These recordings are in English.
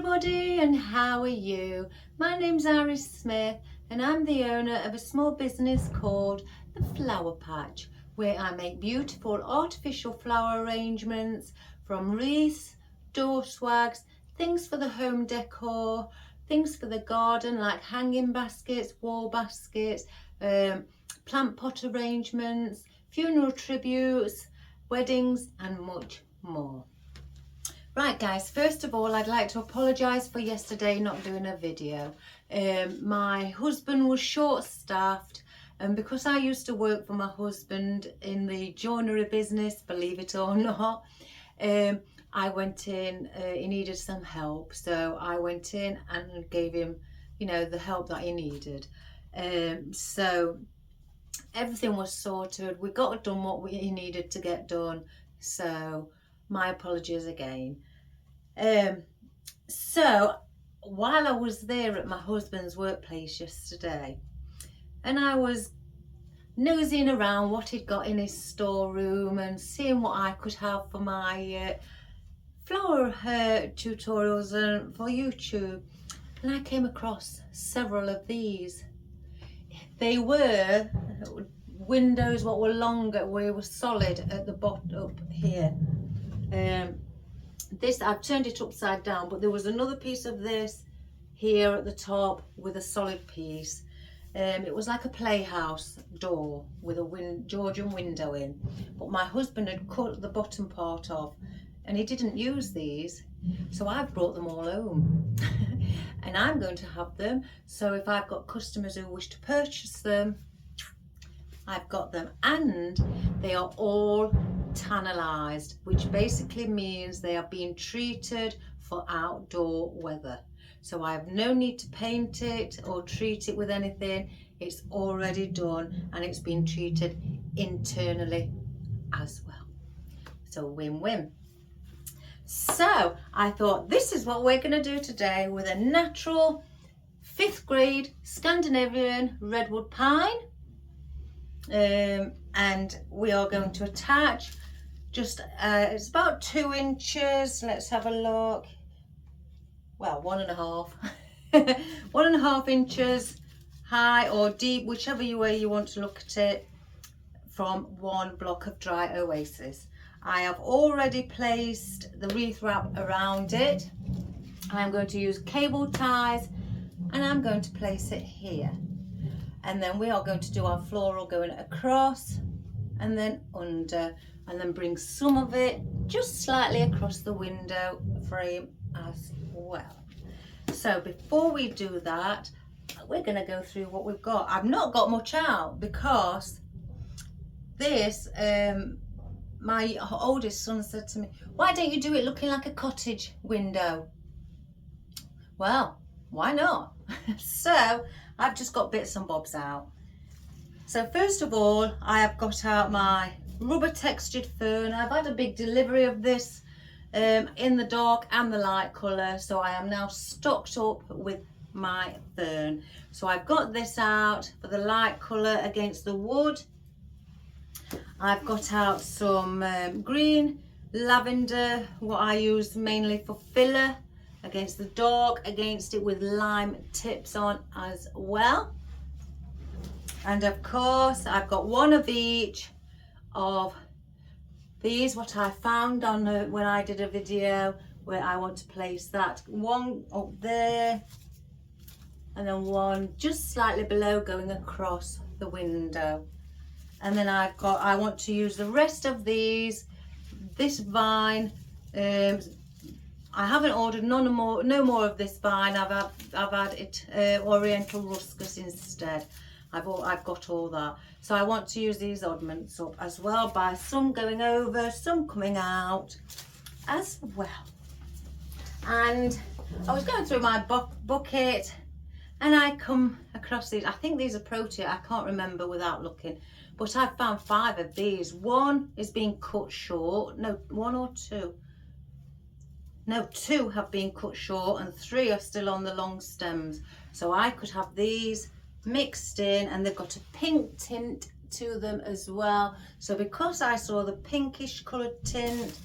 everybody, and how are you? My name's Iris Smith and I'm the owner of a small business called The Flower Patch, where I make beautiful artificial flower arrangements from wreaths, door swags, things for the home decor, things for the garden like hanging baskets, wall baskets, plant pot arrangements, funeral tributes, weddings and much more. Right guys, first of all I'd like to apologise for yesterday not doing a video. My husband was short-staffed, and because I used to work for my husband in the joinery business, believe it or not, I went in, he needed some help, so I went in and gave him, you know, the help that he needed. So everything was sorted, we got done what he needed to get done, so my apologies again. So while I was there at my husband's workplace yesterday, and I was nosing around what he'd got in his storeroom and seeing what I could have for my flower tutorials and for YouTube, and I came across several of these. They were windows what were longer, were solid at the bottom up here. This, I've turned it upside down, but there was another piece of this here at the top with a solid piece. It was like a playhouse door with a Georgian window in, but my husband had cut the bottom part off and he didn't use these, so I've brought them all home and I'm going to have them, so if I've got customers who wish to purchase them, I've got them. And they are all tannalized, which basically means they are being treated for outdoor weather. So I have no need to paint it or treat it with anything. It's already done and it's been treated internally as well. So win-win. So I thought this is what we're going to do today with a natural 5th grade Scandinavian redwood pine. And we are going to attach just it's about 2 inches. Let's have a look. Well, 1.5 1.5 inches high or deep, whichever way you want to look at it, from one block of dry oasis. I have already placed the wreath wrap around it. I'm going to use cable ties and I'm going to place it here. And then we are going to do our floral going across and then under, and then bring some of it just slightly across the window frame as well. So before we do that, we're going to go through what we've got. I've not got much out because this, my oldest son said to me, why don't you do it looking like a cottage window? Well, why not? So I've just got bits and bobs out. So first of all, I have got out my rubber textured fern. I've had a big delivery of this in the dark and the light colour, so I am now stocked up with my fern. So I've got this out for the light colour against the wood. I've got out some green lavender, what I use mainly for filler, against the dark, against it with lime tips on as well. And of course I've got one of each of these, what I found on when I did a video where I want to place that one up there and then one just slightly below going across the window. And then I want to use the rest of these, this vine. I haven't ordered no more of this vine. I've had it Oriental Ruscus instead. I've got all that. So I want to use these oddments up as well, by some going over, some coming out as well. And I was going through my bucket and I come across these. I think these are protea. I can't remember without looking. But I found 5 of these. One is being cut short. No, 1 or 2. No, 2 have been cut short and 3 are still on the long stems. So I could have these mixed in, and they've got a pink tint to them as well. So because I saw the pinkish coloured tint,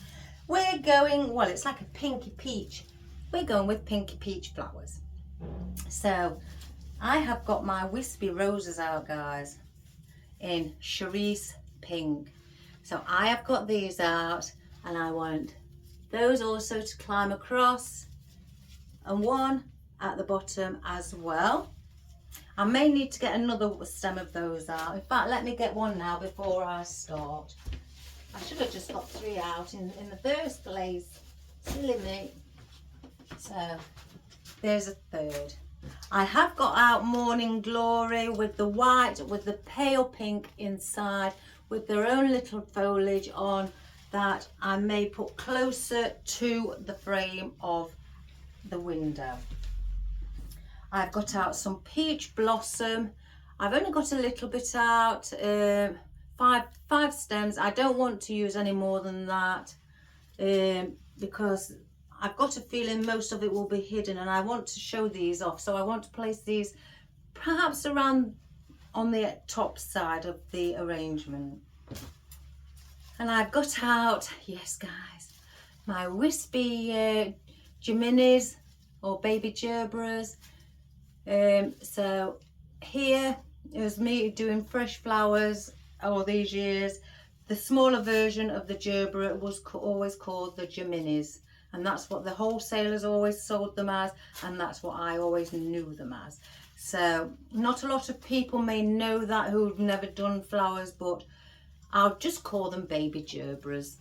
we're going, well, it's like a pinky peach we're going with pinky peach flowers. So I have got my wispy roses out, guys, in cerise pink. So I have got these out, and I want those also to climb across, and one at the bottom as well. I may need to get another stem of those out. In fact, let me get one now before I start. I should have just got 3 out in the first place. Silly me. So there's a third. I have got out Morning Glory with the white, with the pale pink inside, with their own little foliage on, that I may put closer to the frame of the window. I've got out some peach blossom. I've only got a little bit out, five stems. I don't want to use any more than that, because I've got a feeling most of it will be hidden, and I want to show these off. So I want to place these perhaps around on the top side of the arrangement. And I've got out, yes guys, my wispy Geminis or baby gerberas. So here is me doing fresh flowers all these years. The smaller version of the gerbera was always called the Geminis, and that's what the wholesalers always sold them as, and that's what I always knew them as. So not a lot of people may know that who've never done flowers, but I'll just call them baby gerberas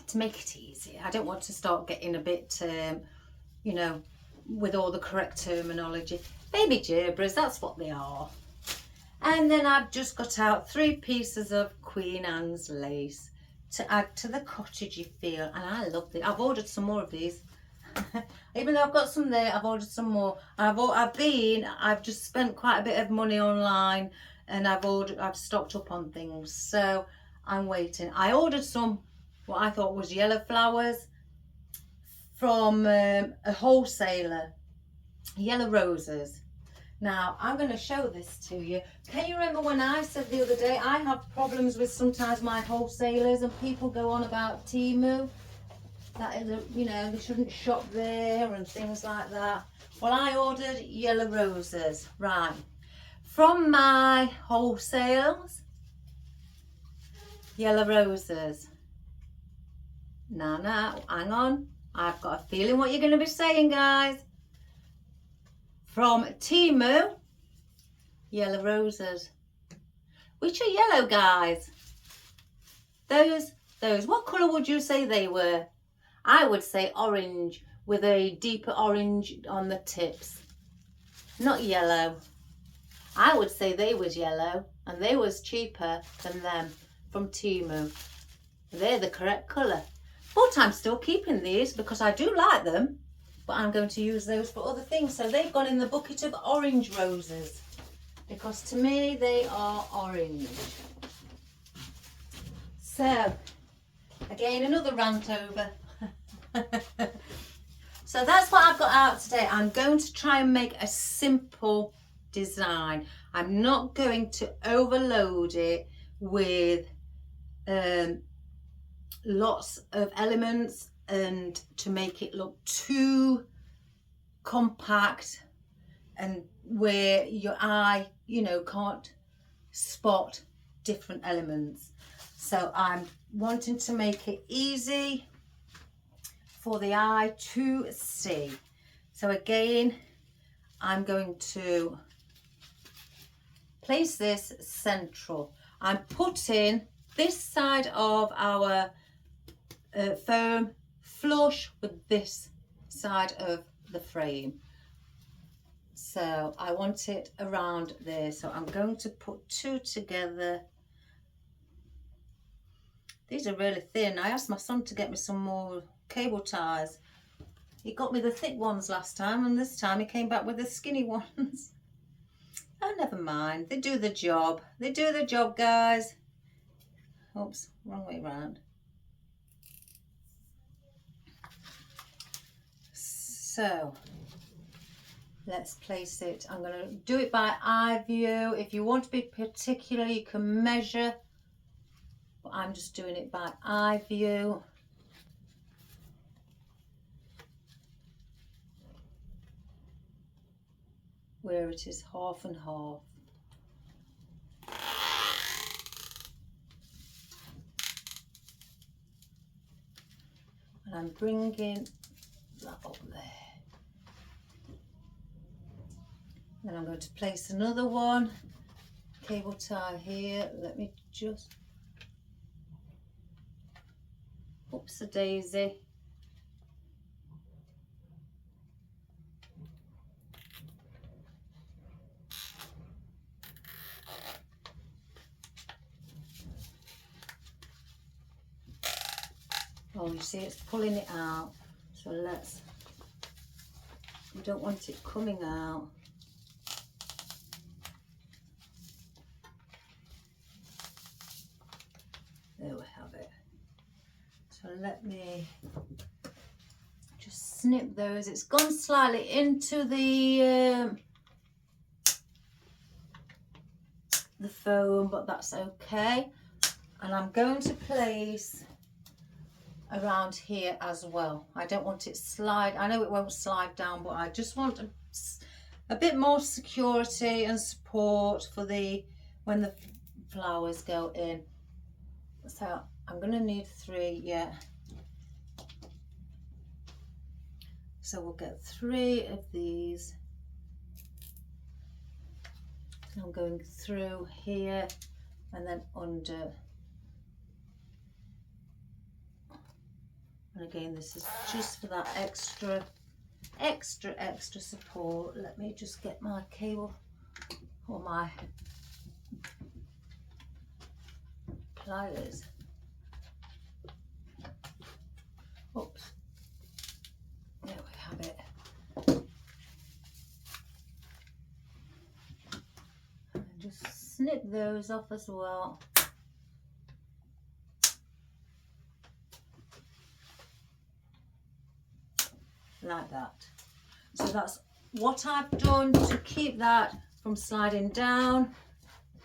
to make it easy. I don't want to start getting a bit you know, with all the correct terminology. Baby gerberas, that's what they are. And then I've just got out 3 pieces of Queen Anne's lace to add to the cottagey feel, and I love it. I've ordered some more of these. Even though I've got some there, I've ordered some more. I've just spent quite a bit of money online, and I've stocked up on things, so I'm waiting. I ordered some what I thought was yellow flowers from a wholesaler, yellow roses. Now I'm going to show this to you. Can you remember when I said the other day I have problems with sometimes my wholesalers, and people go on about Temu, that, you know, they shouldn't shop there and things like that. Well, I ordered yellow roses, right, from my wholesales, yellow roses. Now, hang on. I've got a feeling what you're going to be saying, guys. From Temu, yellow roses. Which are yellow, guys? Those. What colour would you say they were? I would say orange, with a deeper orange on the tips. Not yellow. I would say they was yellow, and they was cheaper than them from Temu. They're the correct colour. But I'm still keeping these because I do like them, but I'm going to use those for other things. So they've gone in the bucket of orange roses, because to me they are orange. So again, another rant over. So that's what I've got out today. I'm going to try and make a simple design. I'm not going to overload it with lots of elements and to make it look too compact, and where your eye, you know, can't spot different elements. So I'm wanting to make it easy for the eye to see. So again, I'm going to place this central. I'm putting this side of our foam flush with this side of the frame. So I want it around there. So I'm going to put 2 together. These are really thin. I asked my son to get me some more cable ties. He got me the thick ones last time, and this time he came back with the skinny ones. Oh, never mind. They do the job. They do the job, guys. Oops, wrong way round. So let's place it. I'm going to do it by eye view. If you want to be particular, you can measure, but I'm just doing it by eye view. where it is half and half. And I'm bringing that up there. Then I'm going to place another one, cable tie here. Let me just, oops, a daisy. Oh, you see it's pulling it out. So we don't want it coming out. There we have it. So let me just snip those. It's gone slightly into the foam, but that's okay. And I'm going to place around here as well. I don't want it slide. I know it won't slide down, but I just want a bit more security and support for when the flowers go in. So I'm going to need 3, yeah. So we'll get 3 of these. So I'm going through here and then under. And again, this is just for that extra support. Let me just get my cable or my pliers. Oops. There we have it. And just snip those off as well. Like that. So that's what I've done to keep that from sliding down.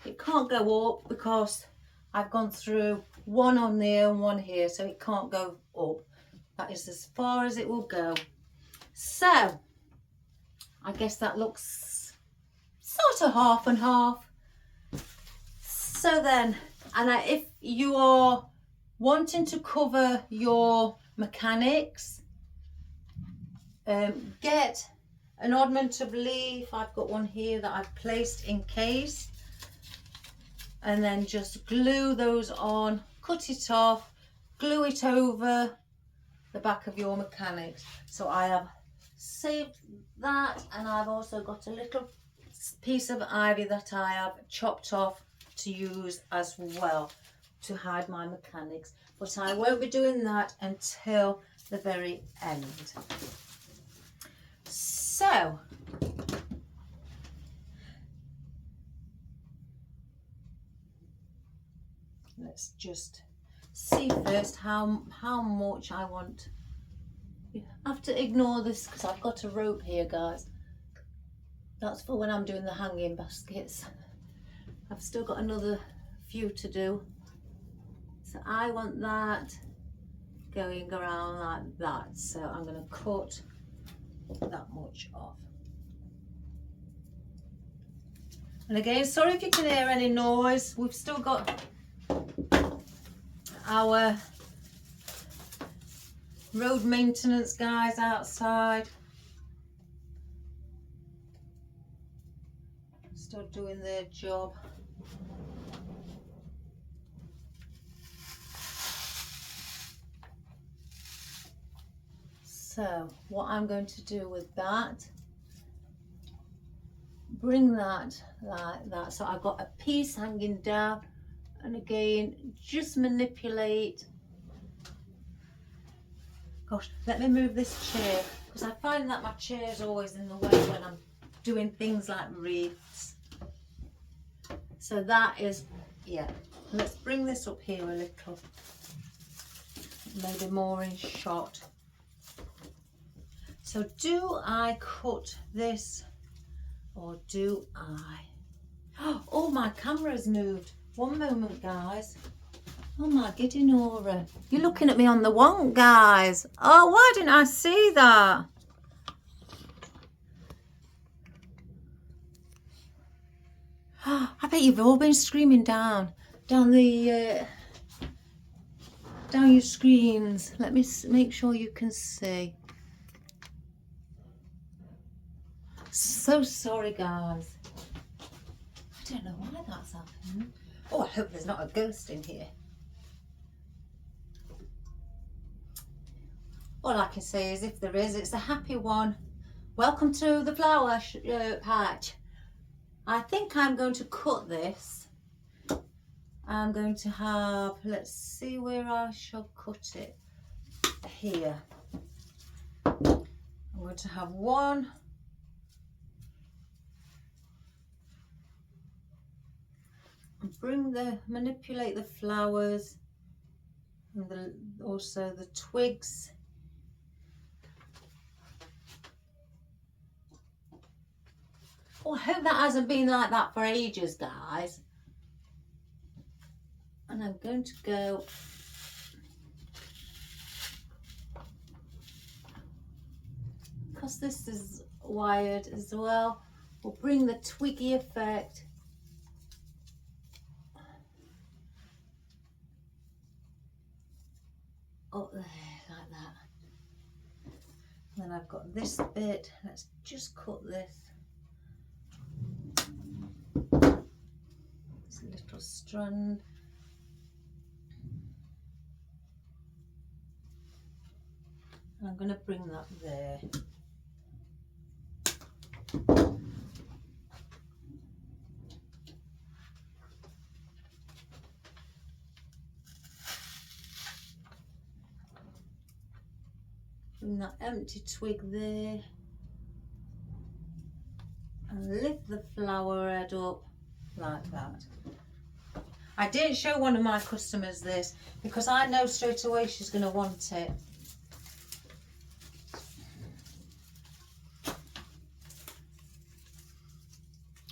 It can't go up because I've gone through one on there and one here, so it can't go up. That is as far as it will go. So I guess that looks sort of half and half. So then, if you are wanting to cover your mechanics, get an oddment of leaf. I've got one here that I've placed in case, and then just glue those on, cut it off, glue it over the back of your mechanics. So I have saved that, and I've also got a little piece of ivy that I have chopped off to use as well to hide my mechanics, but I won't be doing that until the very end. So let's just see first how much I want. You have to ignore this because I've got a rope here, guys. That's for when I'm doing the hanging baskets. I've still got another few to do. So I want that going around like that. So I'm going to cut that much off. And again, sorry if you can hear any noise. We've still got our road maintenance guys outside, still doing their job. So what I'm going to do with that, bring that like that. So I've got a piece hanging down, and again, just manipulate. Gosh, let me move this chair because I find that my chair is always in the way when I'm doing things like wreaths. So that is, yeah. Let's bring this up here a little, maybe more in shot. So do I cut this or do I? Oh, my camera's moved. One moment, guys. Oh my giddy Nora. You're looking at me on the wonk, guys. Oh, why didn't I see that? I bet you've all been screaming down the down your screens. Let me make sure you can see. So sorry, guys. I don't know why that's happened. Oh, I hope there's not a ghost in here. All I can say is if there is, it's a happy one. Welcome to the flower patch. I think I'm going to cut this. I'm going to have, let's see where I shall cut it. Here. I'm going to have one. And manipulate the flowers and also the twigs. Oh, I hope that hasn't been like that for ages, guys. And I'm going to go because this is wired as well. We'll bring the twiggy effect up there like that. And then I've got this bit. Let's just cut this. It's a little strand. And I'm going to bring that there. Bring that empty twig there. And lift the flower head up like that. I didn't show one of my customers this because I know straight away she's going to want it.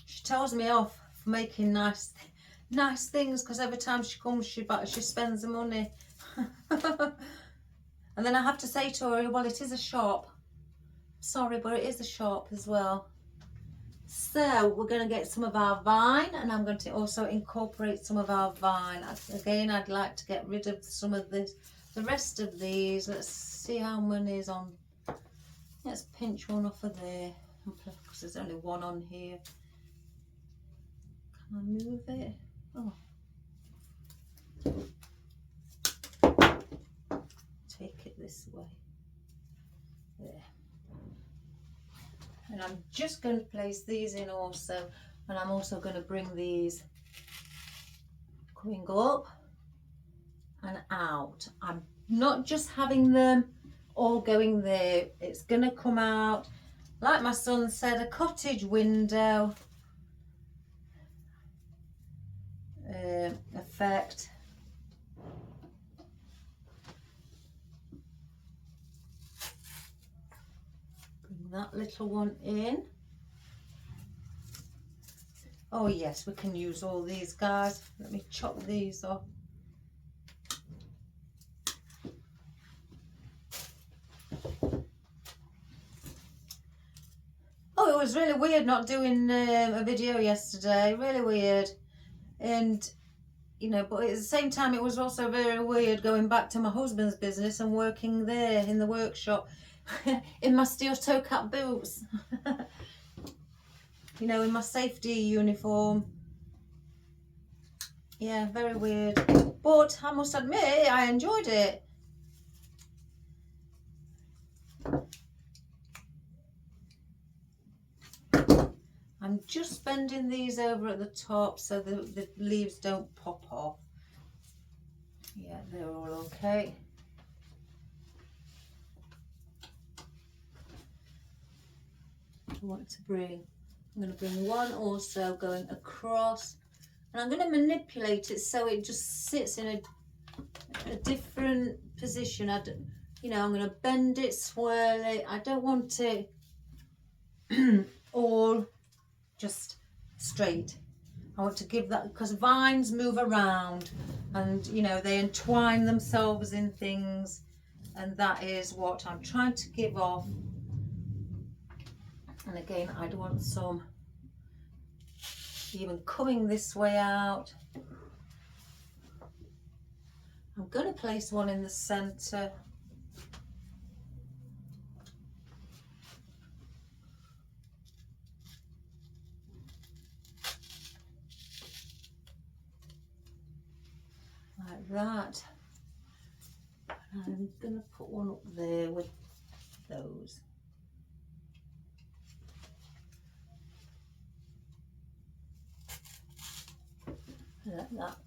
She tells me off for making nice things because every time she comes she spends the money. And then I have to say to her, well, it is a shop. Sorry, but it is a shop as well. So we're going to get some of our vine, and I'm going to also incorporate some of our vine. Again, I'd like to get rid of some of this, the rest of these. Let's see how many is on. Let's pinch one off of there because there's only one on here. Can I move it? Oh. Take it this way. There. And I'm just going to place these in also, and I'm also going to bring these coming up and out. I'm not just having them all going there. It's going to come out, like my son said, a cottage window effect. That little one in. Oh yes, we can use all these, guys. Let me chop these off. Oh, it was really weird not doing a video yesterday. Really weird. And you know, but at the same time it was also very weird going back to my husband's business and working there in the workshop in my steel toe cap boots. You know, in my safety uniform. Yeah, very weird. But I must admit, I enjoyed it. I'm just bending these over at the top so the leaves don't pop off. Yeah, they're all okay. I want to bring, I'm going to bring one also going across, and I'm going to manipulate it so it just sits in a different position. You know, I'm going to bend it, swirl it. I don't want it all just straight. I want to give that, because vines move around and you know they entwine themselves in things, and that is what I'm trying to give off. And again, I'd want some even coming this way out. I'm going to place one in the centre. Like that. And I'm going to put one up there with those. Like that.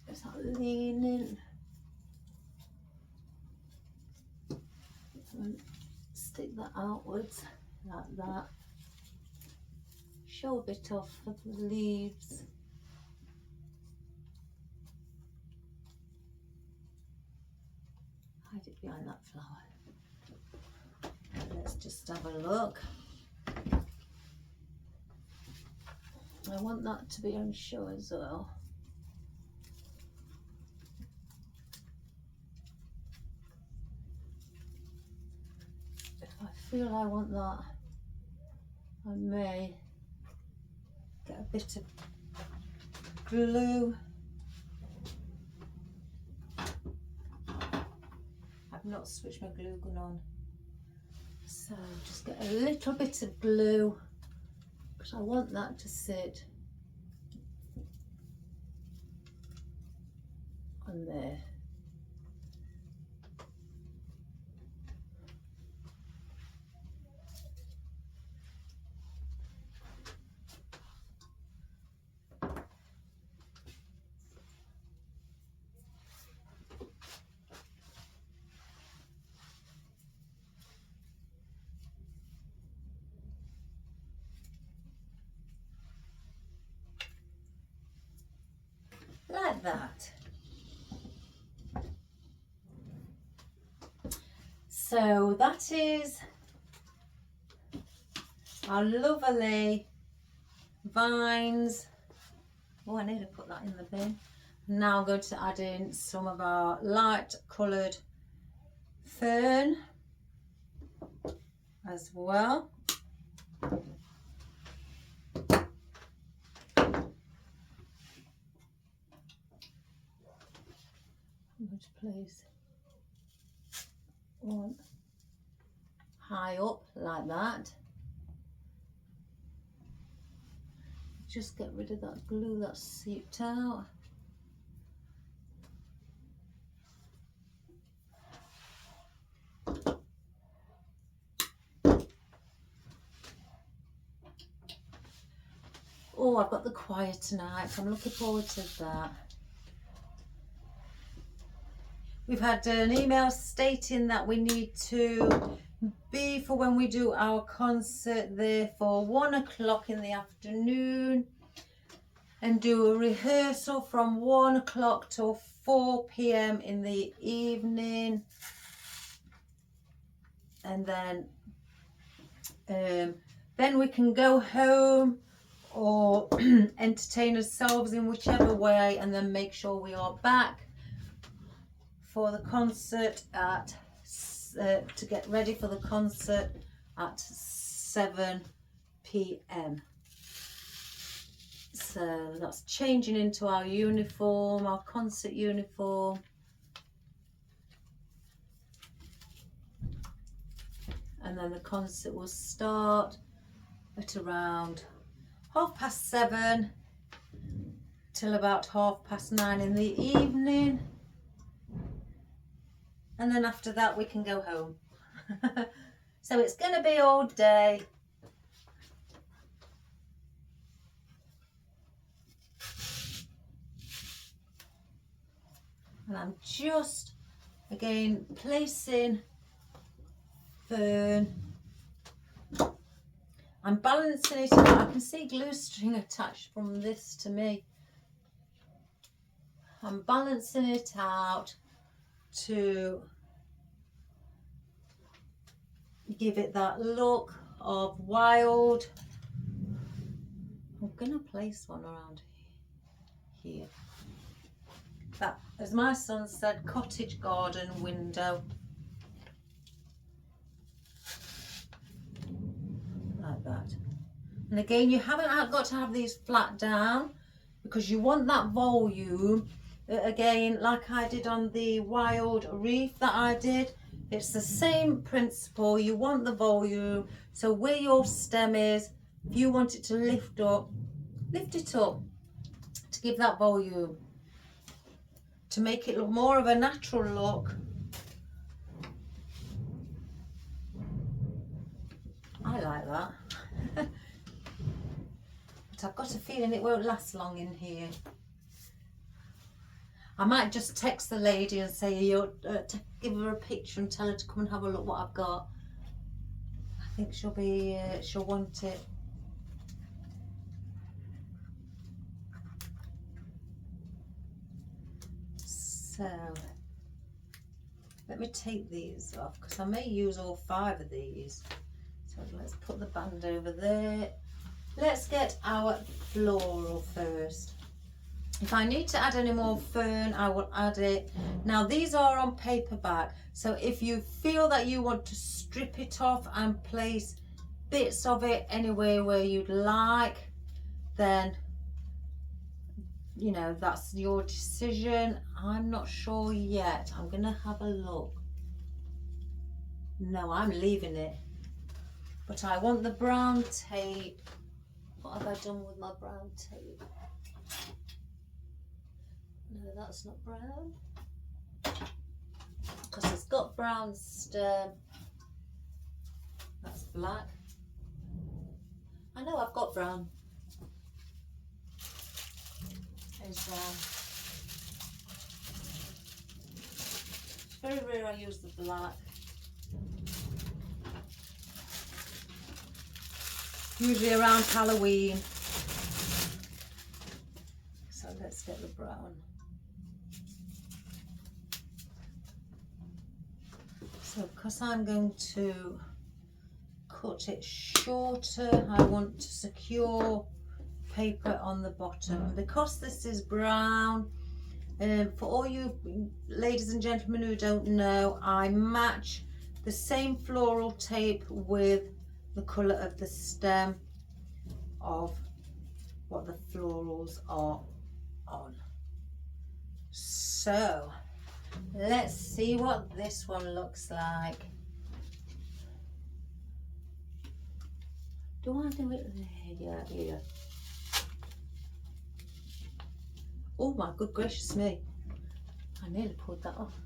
It's not leaning. And stick that outwards like that. Show a bit off of the leaves. Hide it behind that flower. Let's just have a look. I want that to be on show as well. If I feel I want that, I may get a bit of glue. I've not switched my glue gun on. So just get a little bit of glue because I want that to sit on there. Like that. So that is our lovely vines. Oh, I need to put that in the bin. Now I'm going to add in some of our light coloured fern as well. I'm going to place one high up like that. Just get rid of that glue that's seeped out. Oh, I've got the choir tonight, so I'm looking forward to that. We've had an email stating that we need to be for when we do our concert there for 1 o'clock in the afternoon and do a rehearsal from 1 o'clock till 4 p.m. in the evening, and then we can go home or entertain ourselves in whichever way, and then make sure we are back for the concert at to get ready for the concert at 7 p.m. So that's changing into our uniform, our concert uniform. And then the concert will start at around 7:30 till about 9:30 in the evening. And then after that we can go home. So it's going to be all day. And I'm just again placing fern. I'm balancing it out. I can see glue string attached from this to me. I'm balancing it out to give it that look of wild. I'm gonna place one around here. That, as my son said, cottage garden window. Like that. And again, you haven't got to have these flat down because you want that volume. Again, like I did on the wild reef that I did, it's the same principle. You want the volume. So where your stem is, if you want it to lift up, lift it up to give that volume, to make it look more of a natural look. I like that. But I've got a feeling it won't last long in here. I might just text the lady and say, give her a picture and tell her to come and have a look what I've got. I think she'll want it. So, let me take these off because I may use all 5 of these. So let's put the band over there. Let's get our floral first. If I need to add any more fern, I will add it. Now these are on paperback, so if you feel that you want to strip it off and place bits of it anywhere where you'd like, then you know, that's your decision. I'm not sure yet. I'm gonna have a look. No, I'm leaving it. But I want the brown tape. What have I done with my brown tape? No, that's not brown. Because it's got brown stem. That's black. I know I've got brown. There's brown. It's very rare I use the black. Usually around Halloween. So let's get the brown. So because I'm going to cut it shorter, I want to secure paper on the bottom. Because this is brown, for all you ladies and gentlemen who don't know, I match the same floral tape with the colour of the stem of what the florals are on. So let's see what this one looks like. Do I do it there? Yeah, here. Oh my good gracious me. I nearly pulled that off.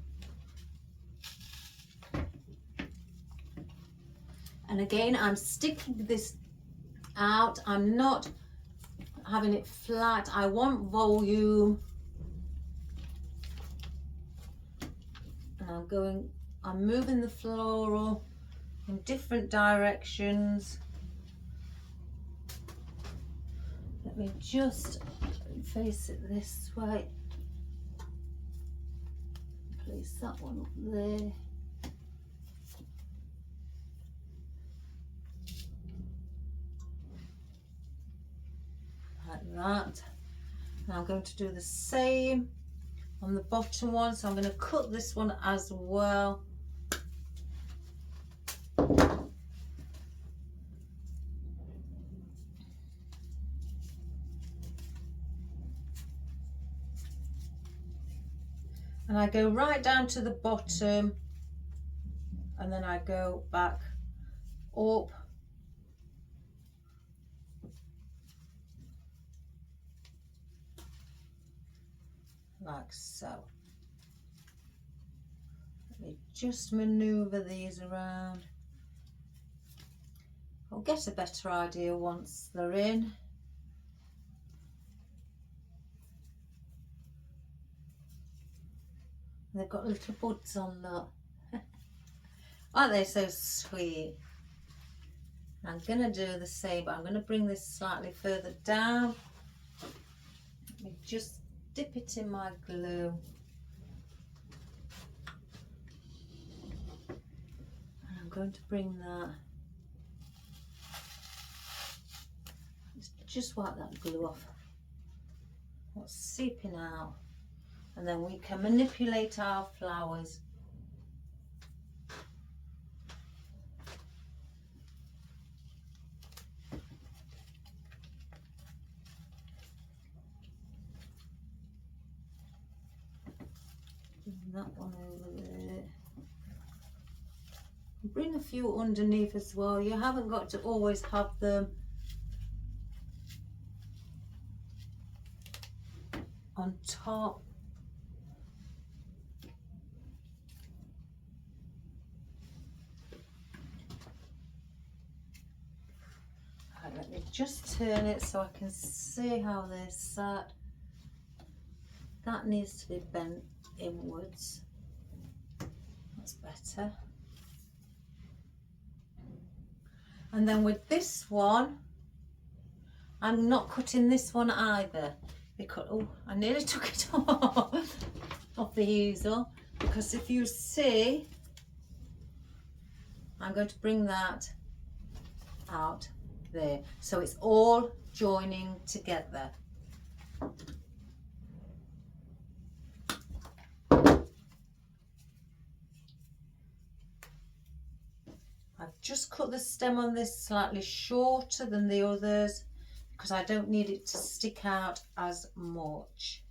And again, I'm sticking this out. I'm not having it flat. I want volume. And I'm moving the floral in different directions. Let me just face it this way. Place that one up there. Like that. Now I'm going to do the same on the bottom one, so I'm going to cut this one as well. And I go right down to the bottom, and then I go back up. Like so. Let me just maneuver these around. I'll get a better idea once they're in. They've got little buds on that. Aren't they so sweet? I'm going to do the same, but I'm going to bring this slightly further down. Let me just dip it in my glue. And I'm going to bring that. Let's just wipe that glue off. What's seeping out. And then we can manipulate our flowers. that one over there. Bring a few underneath as well. You haven't got to always have them on top. Right, let me just turn it so I can see how they're sat. That needs to be bent inwards. That's better. And then with this one, I'm not cutting this one either, because, oh, I nearly took it off the easel, because if you see, I'm going to bring that out there, so it's all joining together. I've just cut the stem on this slightly shorter than the others because I don't need it to stick out as much.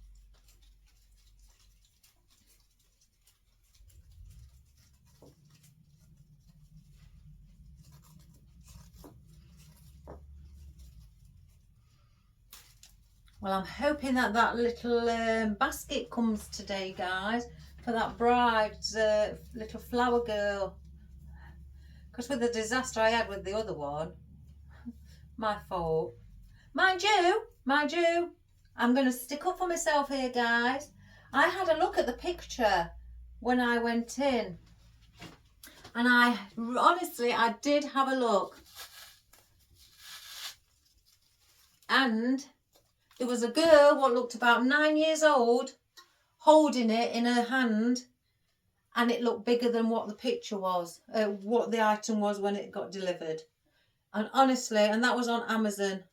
Well, I'm hoping that that little basket comes today, guys, for that bride's little flower girl. Because with the disaster I had with the other one, my fault. Mind you, I'm going to stick up for myself here, guys. I had a look at the picture when I went in. And honestly, I did have a look. And there was a girl, what looked about 9 years old, holding it in her hand. And it looked bigger than what the picture was, what the item was when it got delivered. And honestly, and that was on Amazon.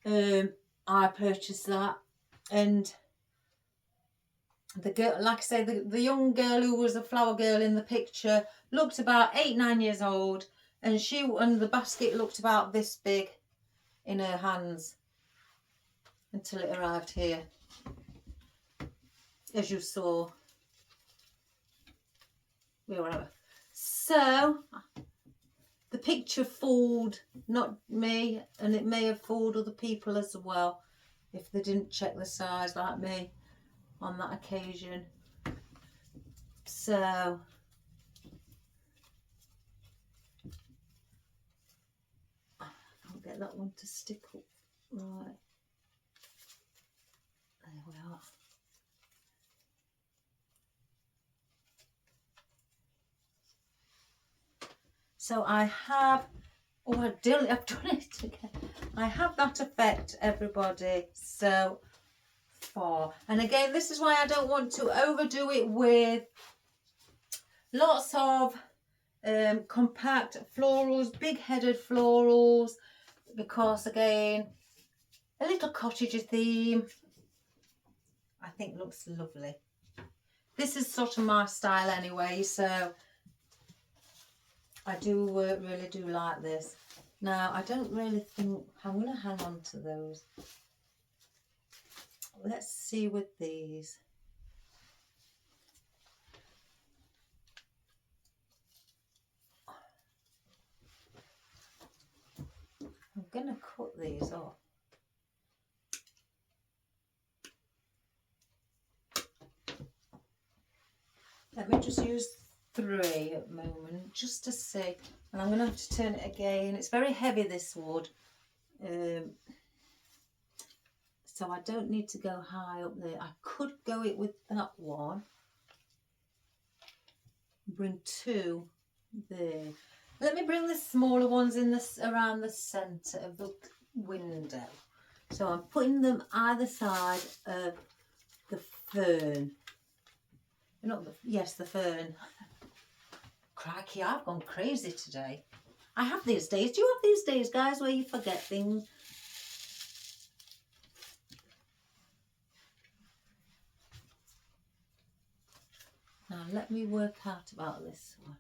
I purchased that, and the girl, like I say, the young girl who was a flower girl in the picture looked about 8-9 years old, and the basket looked about this big in her hands until it arrived here, as you saw. So the picture fooled not me, and it may have fooled other people as well if they didn't check the size like me on that occasion. So I can't get that one to stick up right. There we are. So I have, oh, I've done it again. I have that effect, everybody, so far. And again, this is why I don't want to overdo it with lots of compact florals, big-headed florals, because again, a little cottagey theme, I think looks lovely. This is sort of my style anyway, so I do really do like this. Now, I don't really think I'm going to hang on to those. Let's see with these. I'm going to cut these off. Let me just use 3 at the moment just to see, and I'm going to have to turn it again. It's very heavy, this wood, so I don't need to go high up there. I could go it with that one, bring 2 there. Let me bring the smaller ones in this around the centre of the window. So I'm putting them either side of the fern. Yes, the fern. Crikey, I've gone crazy today. I have these days. Do you have these days, guys, where you forget things? Now, let me work out about this one.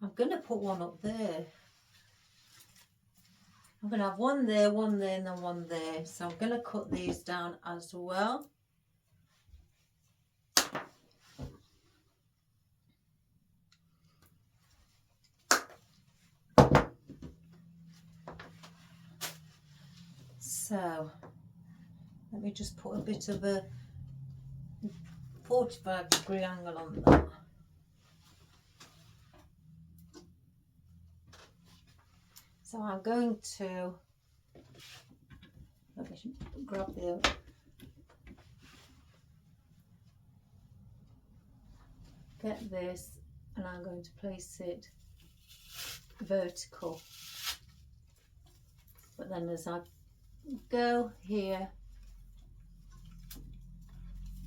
I'm going to put one up there. I'm going to have one there, and then one there. So I'm going to cut these down as well. So let me just put a bit of a 45-degree angle on that. So I'm going to, let me grab the, get this, and I'm going to place it vertical. But then as I go here,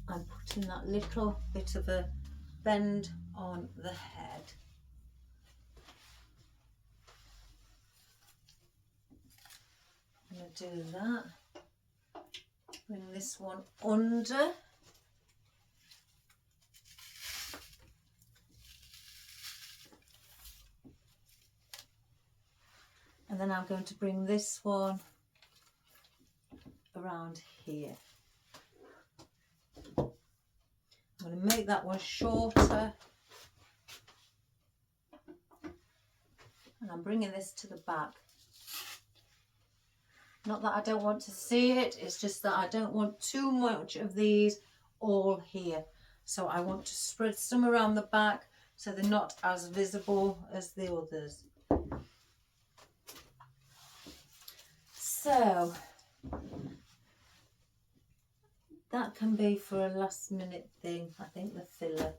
I'm putting that little bit of a bend on the head. I'm going to do that. Bring this one under. And then I'm going to bring this one around here. I'm going to make that one shorter, and I'm bringing this to the back. Not that I don't want to see it, it's just that I don't want too much of these all here. So I want to spread some around the back so they're not as visible as the others. So that can be for a last minute thing, I think, the filler.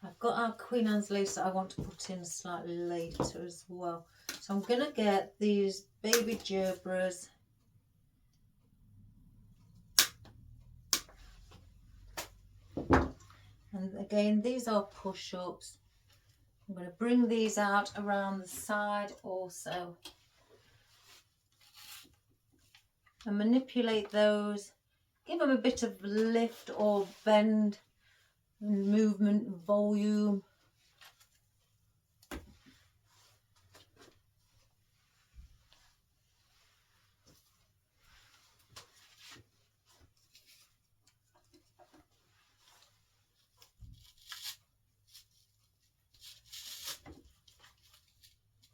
I've got our Queen Anne's lace that I want to put in slightly later as well. So I'm going to get these baby gerberas. And again, these are push-ups. I'm going to bring these out around the side also. And manipulate those, give them a bit of lift or bend, movement, volume.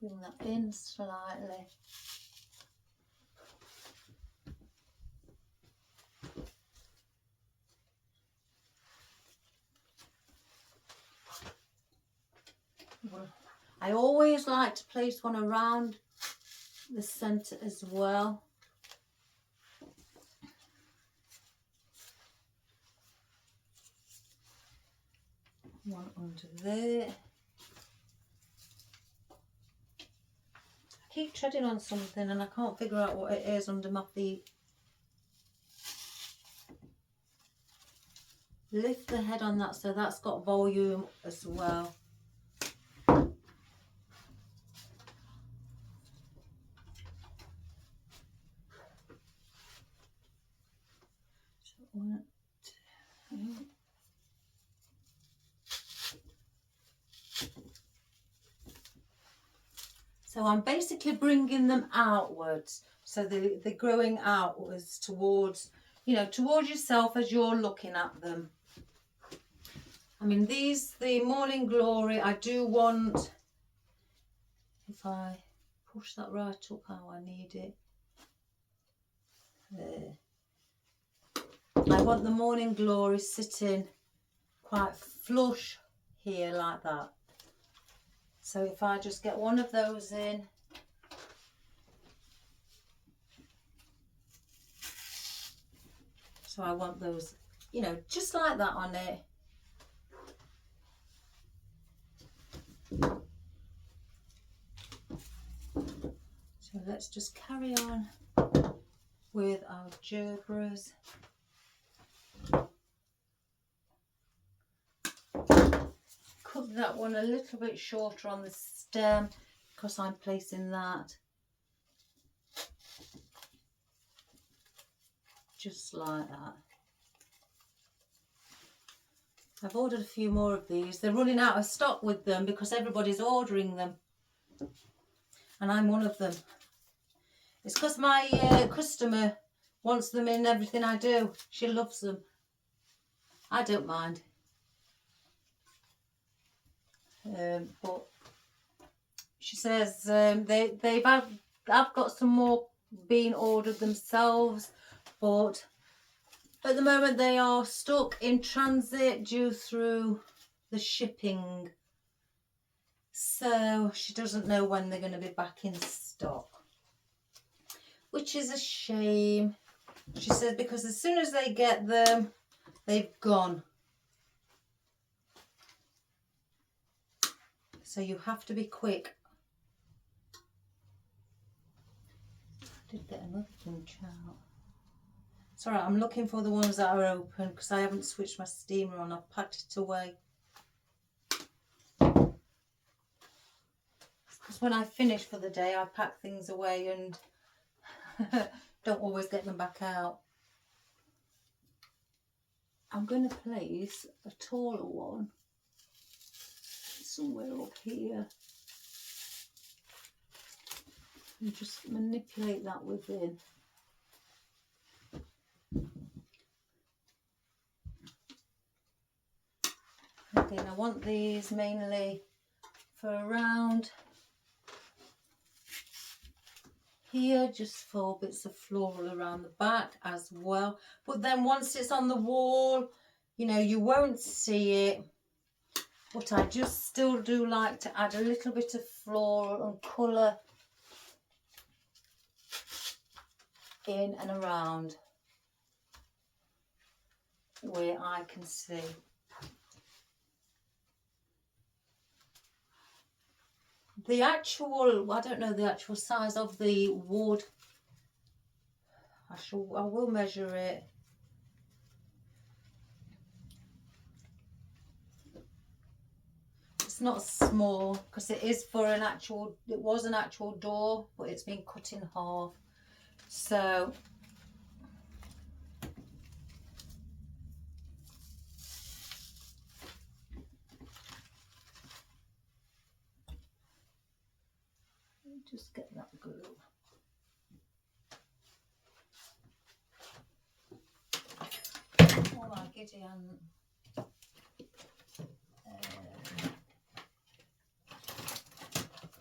Bring that in slightly. I always like to place one around the centre as well. One under there. I keep treading on something and I can't figure out what it is under my feet. Lift the head on that so that's got volume as well. One, two. So I'm basically bringing them outwards, so they're growing outwards towards, you know, towards yourself as you're looking at them. I mean, these, the Morning Glory, I do want, if I push that right up how I need it, there. I want the Morning Glory sitting quite flush here like that. So if I just get one of those in, so I want those, you know, just like that on it. So let's just carry on with our gerberas. Cut that one a little bit shorter on the stem because I'm placing that just like that. I've ordered a few more of these. They're running out of stock with them because everybody's ordering them, and I'm one of them. It's because my customer wants them in everything I do. She loves them. I don't mind. But She says I've got some more being ordered themselves, but at the moment they are stuck in transit due through the shipping. So she doesn't know when they're going to be back in stock, which is a shame. She says because as soon as they get them, they've gone. So you have to be quick. I did get another bunch out. Sorry, I'm looking for the ones that are open because I haven't switched my steamer on. I've packed it away. Because when I finish for the day, I pack things away and don't always get them back out. I'm going to place a taller one somewhere up here and just manipulate that within. Again, I want these mainly for around here, just for bits of floral around the back as well. But then once it's on the wall, you know, you won't see it. But I just still do like to add a little bit of floral and colour in and around where I can see. The actual, I don't know the actual size of the wood. I will measure it. It's not small because it is for an actual, it was an actual door, but it's been cut in half. So just get that glue. Oh my giddy aunt.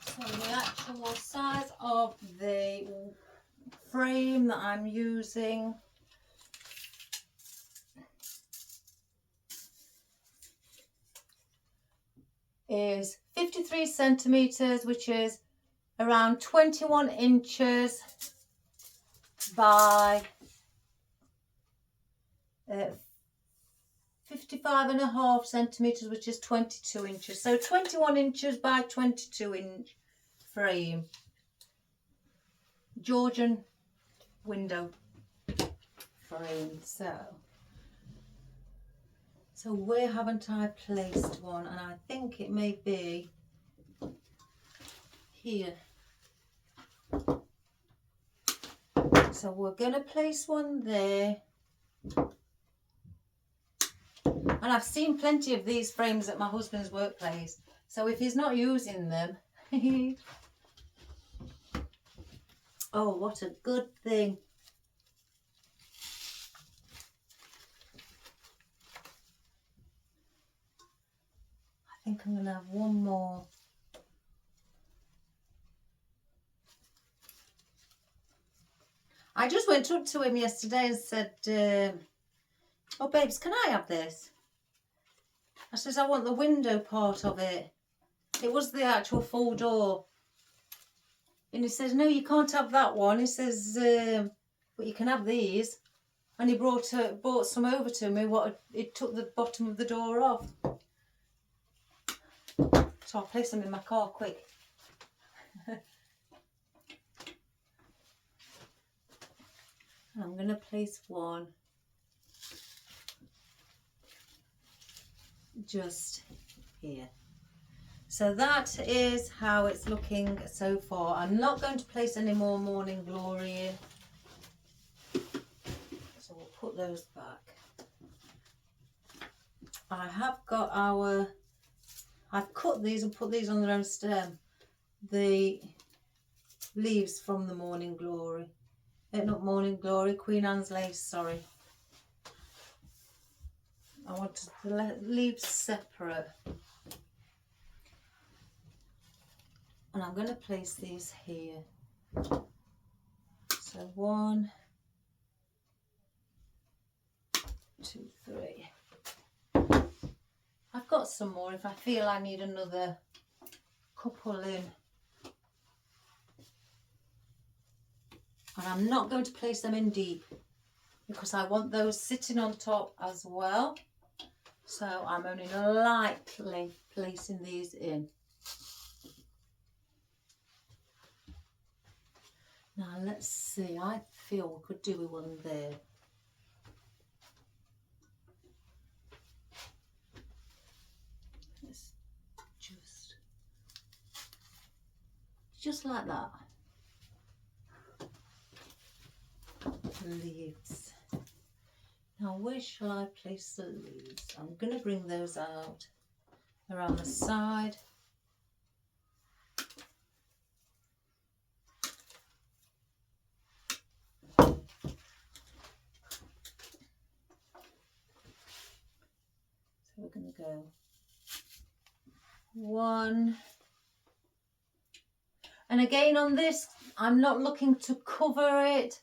So the actual size of the frame that I'm using is 53 centimeters, which is around 21 inches by 55.5 centimeters, which is 22 inches. So 21 inches by 22 inch frame. Georgian window frame. So where haven't I placed one? And I think it may be here. So we're going to place one there. And I've seen plenty of these frames at my husband's workplace. So if he's not using them, oh, what a good thing. I think I'm going to have one more. I just went up to him yesterday and said, oh, babes, can I have this? I says, I want the window part of it. It was the actual full door. And he says, no, you can't have that one. He says, but you can have these. And he brought some over to me. It took the bottom of the door off. So I'll place them in my car quick. I'm going to place one just here. So that is how it's looking so far. I'm not going to place any more morning glory in. So we'll put those back. I have got I've cut these and put these on their own stem. The leaves from the morning glory. Not morning glory, Queen Anne's lace, sorry. I want the leaves separate. And I'm going to place these here. So 1, 2, 3. I've got some more if I feel I need another couple in. And I'm not going to place them in deep because I want those sitting on top as well. So I'm only lightly placing these in. Now let's see, I feel we could do with one there. Let's just like that. Leaves. Now where shall I place the leaves? I'm going to bring those out around the side. So we're going to go 1. And again on this, I'm not looking to cover it,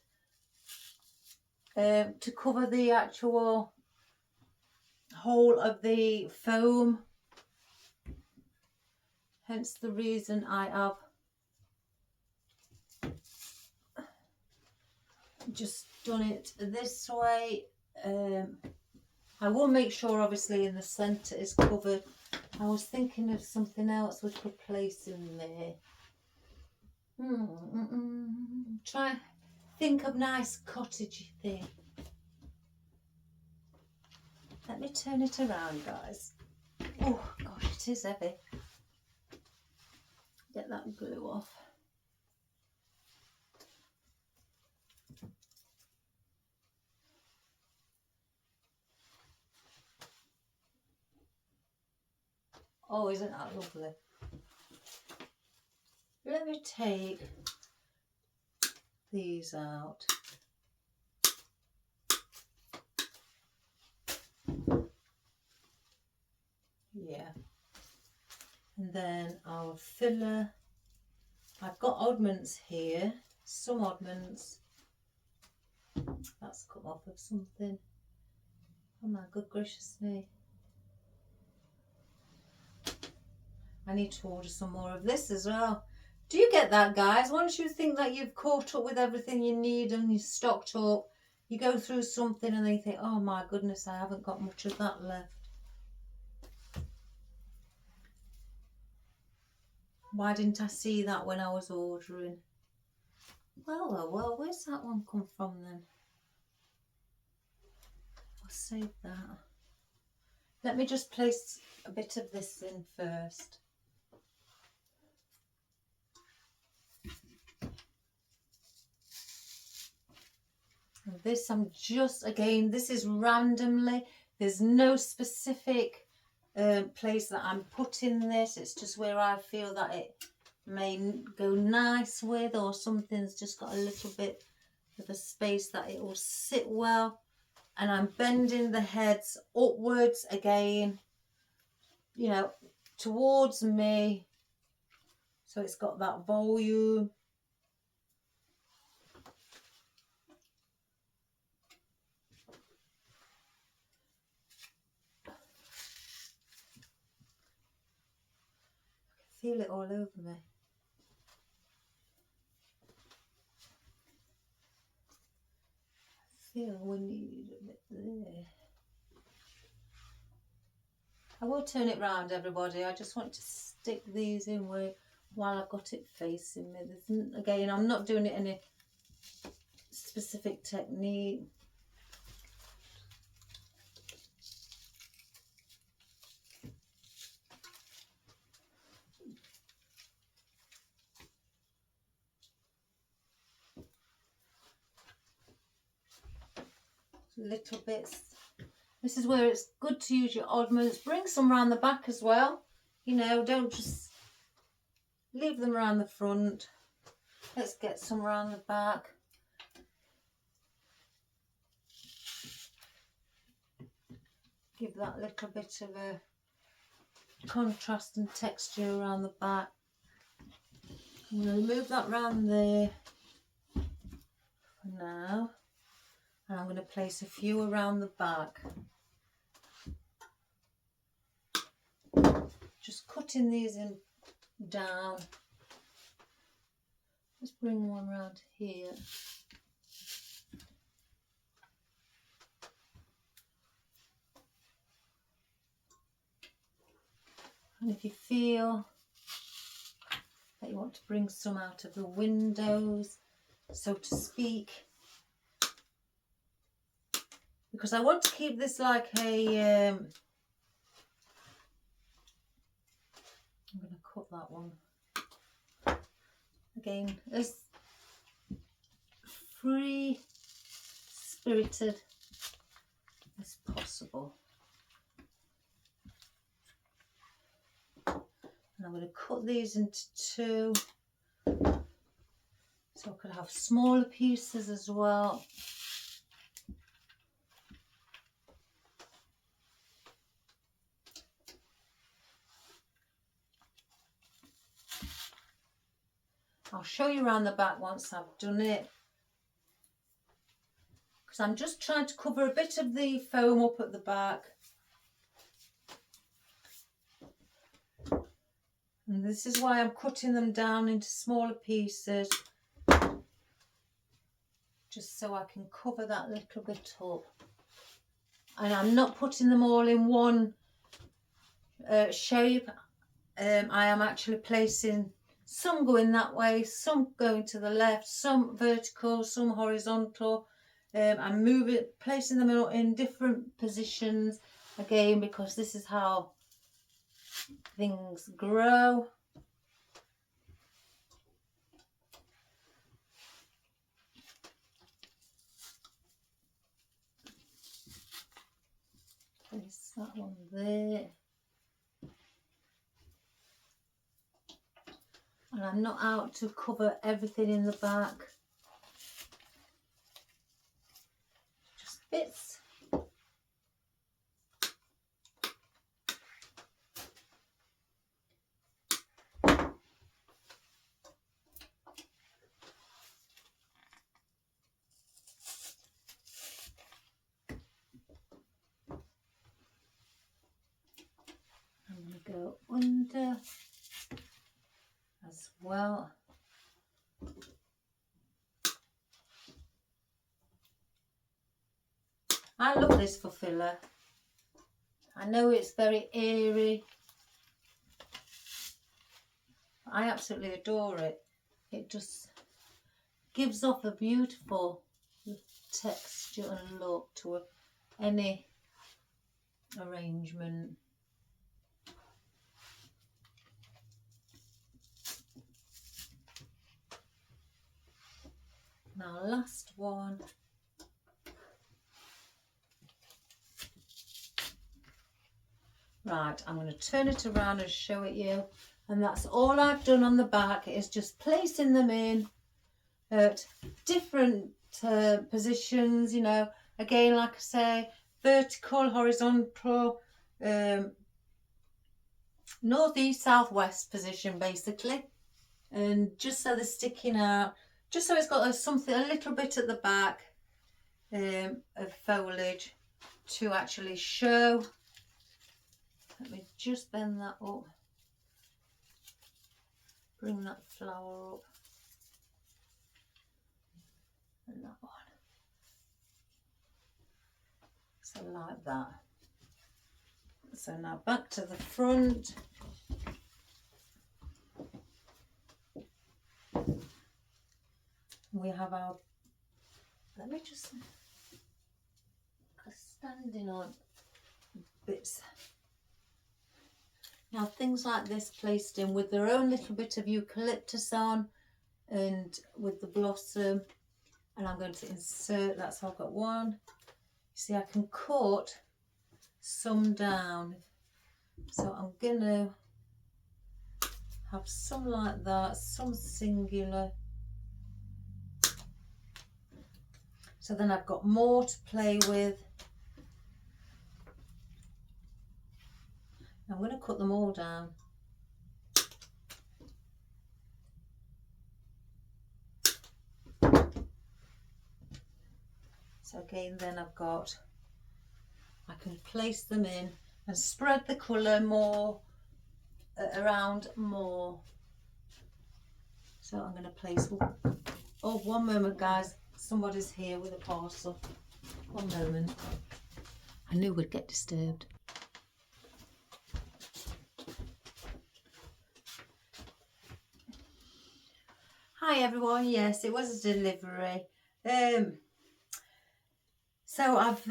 to cover the actual whole of the foam. Hence the reason I have just done it this way. I will make sure obviously in the centre is covered. I was thinking of something else we could place in there. Try think of nice cottagey thing. Let me turn it around, guys. Oh gosh, it is heavy. Get that glue off. Oh, isn't that lovely? Let me take these out. Yeah. And then our filler. I've got oddments here, some oddments. That's come off of something. Oh my good gracious me. I need to order some more of this as well. Do you get that, guys? Once you think that you've caught up with everything you need and you're stocked up, you go through something and then you think, oh my goodness, I haven't got much of that left. Why didn't I see that when I was ordering? Well, where's that one come from then? I'll save that. Let me just place a bit of this in first. And this I'm just, again, this is randomly. There's no specific place that I'm putting this. It's just where I feel that it may go nice with, or something's just got a little bit of a space that it will sit well. And I'm bending the heads upwards again, you know, towards me, so it's got that volume. I can feel it all over me. I feel we need a bit there. I will turn it round, everybody. I just want to stick these in while I've got it facing me. Again, I'm not doing it in a specific technique. Little bits. This is where it's good to use your oddments. Bring some around the back as well. You know, don't just leave them around the front. Let's get some around the back. Give that little bit of a contrast and texture around the back. I'm going to move that round there for now, and I'm going to place a few around the back. Just cutting these in down. Let's bring one round here. And if you feel that you want to bring some out of the windows, so to speak, because I want to keep this like a, I'm going to cut that one again as free spirited as possible. And I'm going to cut these into two, so I could have smaller pieces as well. I'll show you around the back once I've done it, because I'm just trying to cover a bit of the foam up at the back. And this is why I'm cutting them down into smaller pieces, just so I can cover that little bit up. And I'm not putting them all in one shape. I am actually placing some going that way, some going to the left, some vertical, some horizontal. I'm placing them in different positions again, because this is how things grow. Place that one there. And I'm not out to cover everything in the back, just bits. I'm going to go under as well. I love this for filler. I know it's very airy. I absolutely adore it. It just gives off a beautiful texture and look to any arrangement. Now, last one. Right, I'm going to turn it around and show it you. And that's all I've done on the back, is just placing them in at different positions, you know. Again, like I say, vertical, horizontal, northeast, southwest position basically. And just so they're sticking out, just so it's got something a little bit at the back of foliage to actually show. Let me just bend that up, bring that flower up, and that one, so like that. So now back to the front. We have our, let me just, standing on bits. Now things like this placed in with their own little bit of eucalyptus on, and with the blossom, and I'm going to insert that. So I've got one. You see, I can cut some down, so I'm gonna have some like that, some singular, so then I've got more to play with. I'm going to cut them all down. So again, then I can place them in and spread the colour more around more. So I'm going to place, oh, one moment guys, somebody's here with a parcel. One moment. I knew we'd get disturbed. Hi everyone, yes, it was a delivery. So I've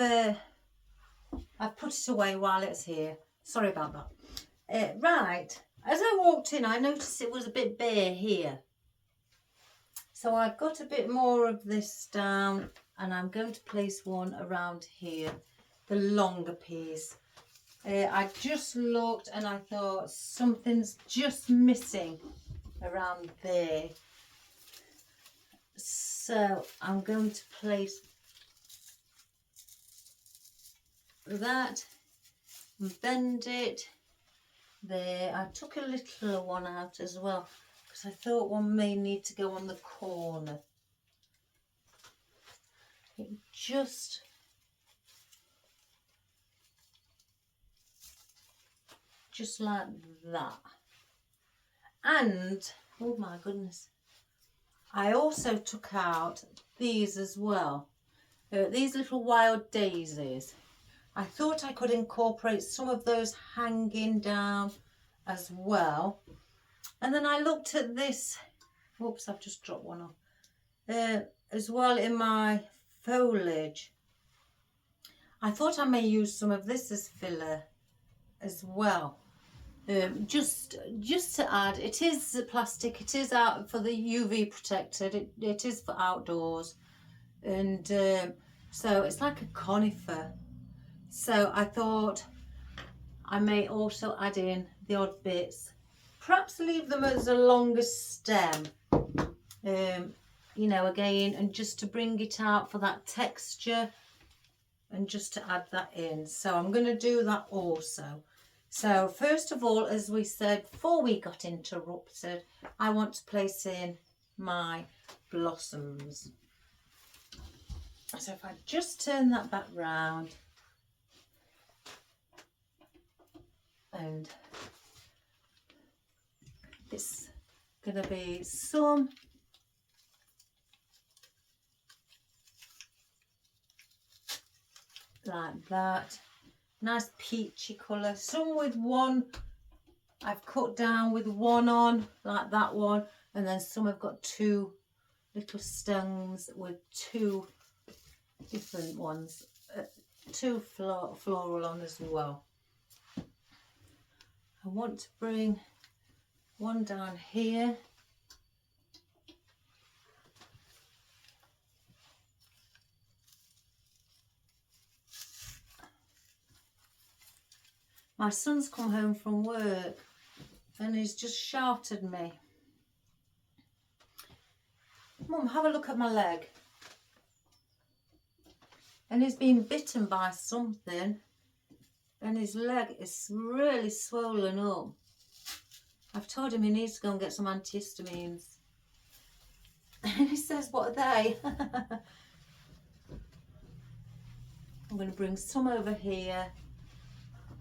put it away while it's here. Sorry about that. Right, as I walked in, I noticed it was a bit bare here. So I've got a bit more of this down, and I'm going to place one around here, the longer piece. I just looked and I thought something's just missing around there. So I'm going to place that and bend it there. I took a little one out as well because I thought one may need to go on the corner. It just like that. And oh my goodness, I also took out these as well, these little wild daisies. I thought I could incorporate some of those hanging down as well. And then I looked at this, whoops, I've just dropped one off, as well in my foliage. I thought I may use some of this as filler as well. Just to add, it is plastic, it is out for the UV protected, it is for outdoors, and so it's like a conifer. So I thought I may also add in the odd bits, perhaps leave them as a longer stem, you know, again, and just to bring it out for that texture and just to add that in. So I'm going to do that also. So first of all, as we said before we got interrupted, I want to place in my blossoms. So if I just turn that back round, and it's going to be some like that. Nice peachy colour, some with one I've cut down with one on, like that one, and then some have got two little stems with two different ones, two floral on as well. I want to bring one down here. My son's come home from work and he's just shouted at me. Mum, have a look at my leg. And he's been bitten by something and his leg is really swollen up. I've told him he needs to go and get some antihistamines. And he says, what are they? I'm going to bring some over here.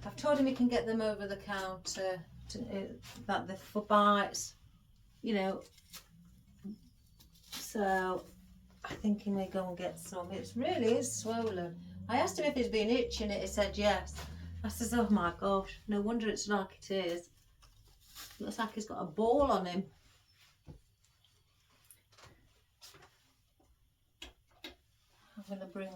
I've told him he can get them over the counter, that they're for bites, you know. So I think he may go and get some. It really is swollen. I asked him if he's been itching it. He said yes. I says, oh my gosh, no wonder it's like it is. Looks like he's got a ball on him. I'm going to bring,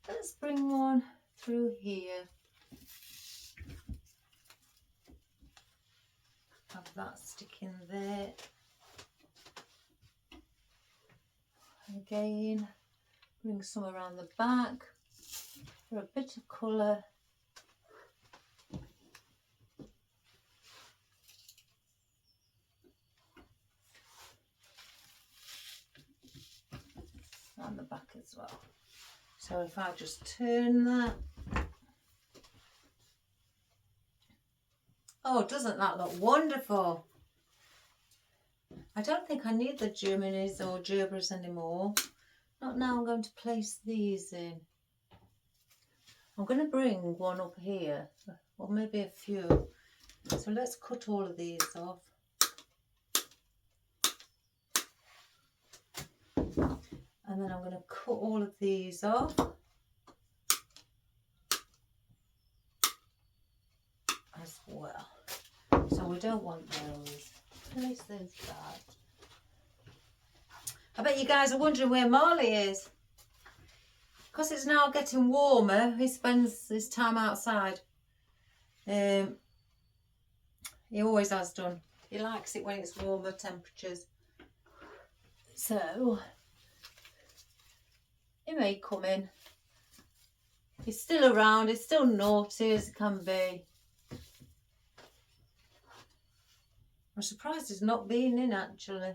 let's bring one through here. Have that sticking there. Again, bring some around the back for a bit of colour. And the back as well. So if I just turn that. Oh, doesn't that look wonderful? I don't think I need the Germanis or gerberas anymore. Not now. I'm going to place these in. I'm going to bring one up here, or maybe a few. So let's cut all of these off. And then I'm going to cut all of these off. As well. So we don't want those. Place those back. I bet you guys are wondering where Marley is. Because it's now getting warmer, he spends his time outside. He always has done. He likes it when it's warmer temperatures. So, he may come in. He's still around, he's still naughty as he can be. I'm surprised he's not been in actually.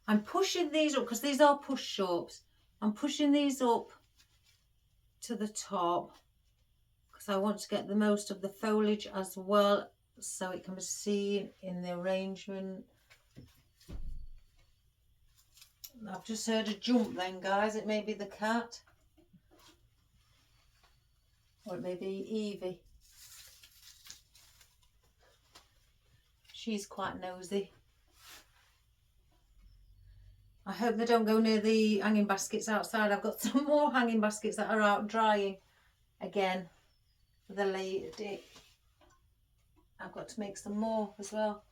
I'm pushing these up because these are push-ups. I'm pushing these up to the top because I want to get the most of the foliage as well, so it can be seen in the arrangement. I've just heard a jump then, guys. It may be the cat, or it may be Evie. She's quite nosy. I hope they don't go near the hanging baskets outside. I've got some more hanging baskets that are out drying again for the lady. I've got to make some more as well.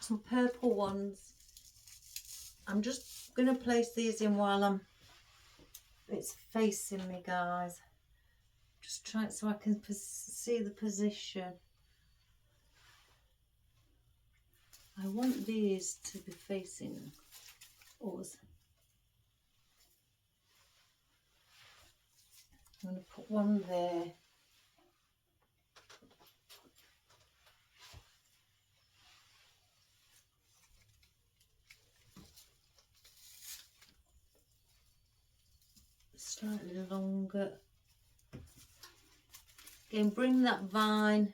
Some purple ones. I'm just going to place these in while it's facing me, guys. Just trying so I can see the position. I want these to be facing us. I'm going to put one there. Slightly longer. Again, bring that vine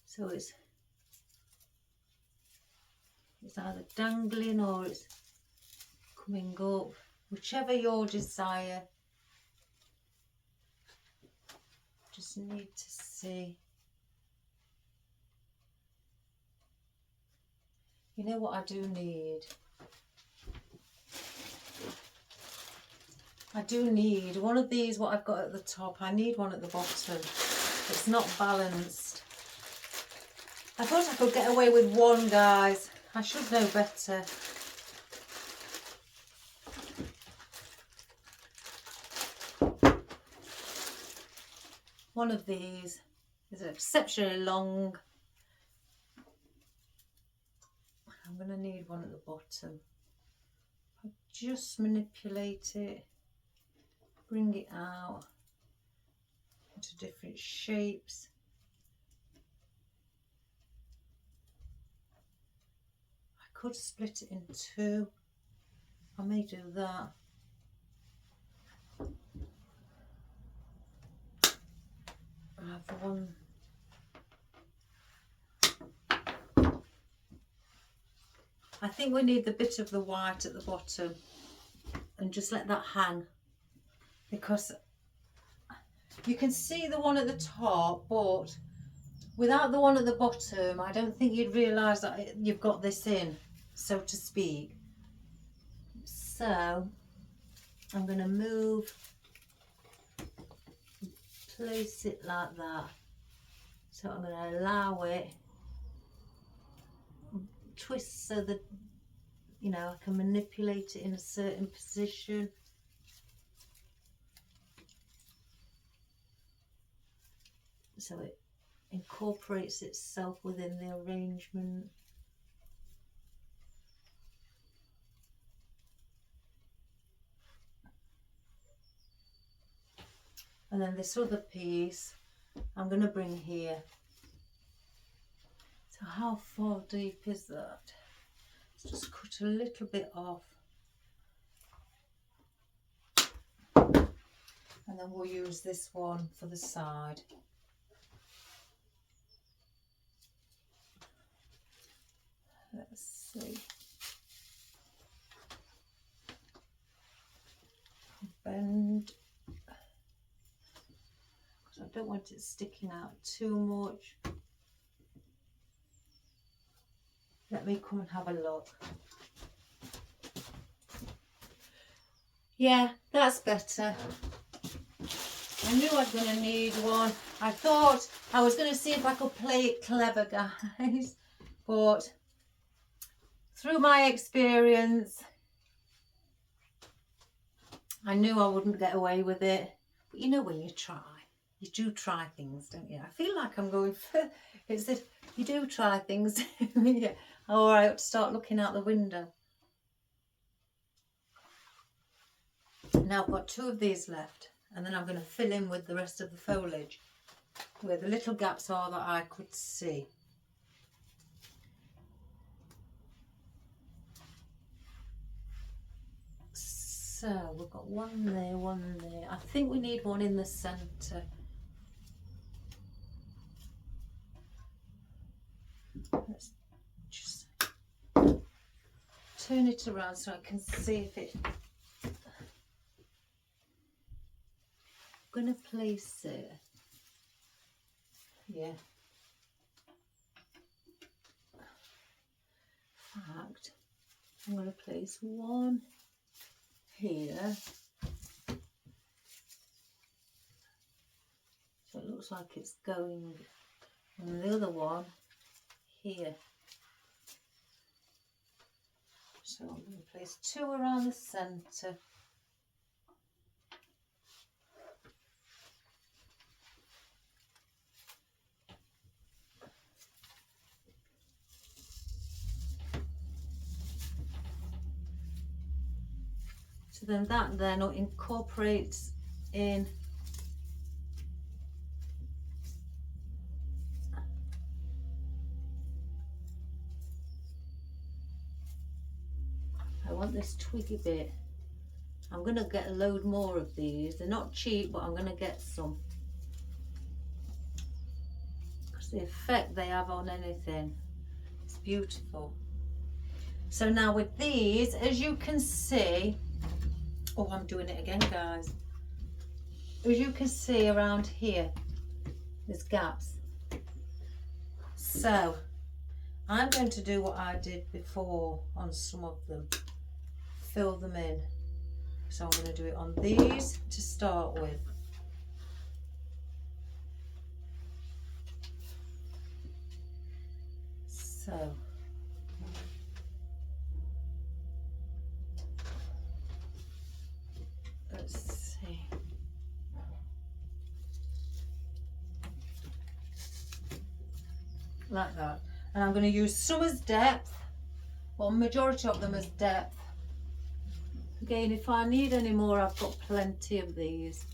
so it's either dangling or it's coming up, whichever your desire. Just need to see. You know what I do need? I do need one of these, what I've got at the top. I need one at the bottom. It's not balanced. I thought I could get away with one, guys. I should know better. One of these is exceptionally long. I'm going to need one at the bottom. I just manipulate it, bring it out into different shapes. I could split it in two. I may do that. I have one. I think we need the bit of the white at the bottom and just let that hang, because you can see the one at the top, but without the one at the bottom, I don't think you'd realise that you've got this in, so to speak. So I'm going to move, place it like that. So I'm going to allow it, twist so that, you know, I can manipulate it in a certain position. So it incorporates itself within the arrangement. And then this other piece I'm going to bring here. So how far deep is that? Let's just cut a little bit off. And then we'll use this one for the side. Let's see. Bend. Because I don't want it sticking out too much. Let me come and have a look. Yeah, that's better. I knew I was going to need one. I thought I was going to see if I could play it clever, guys. But through my experience, I knew I wouldn't get away with it. But you know, when you try, you do try things, don't you? I feel like I'm going for, it's that you do try things. Yeah. Or I ought to start looking out the window. Now I've got 2 of these left, and then I'm going to fill in with the rest of the foliage where the little gaps are that I could see. So we've got one there, one there. I think we need one in the centre. Let's just turn it around so I can see if it... I'm going to place it. Yeah. In fact, I'm going to place one here. So it looks like it's going, and the other one here. So I'm going to place 2 around the centre. So then that then incorporates in I want this twiggy bit. I'm going to get a load more of these. They're not cheap, but I'm going to get some. Because the effect they have on anything, it's beautiful. So now with these, as you can see, oh, I'm doing it again, guys. As you can see around here, there's gaps. So I'm going to do what I did before on some of them. Fill them in. So I'm going to do it on these to start with. So let's see. Like that. And I'm going to use some as depth, well, majority of them as depth. Again, if I need any more, I've got plenty of these.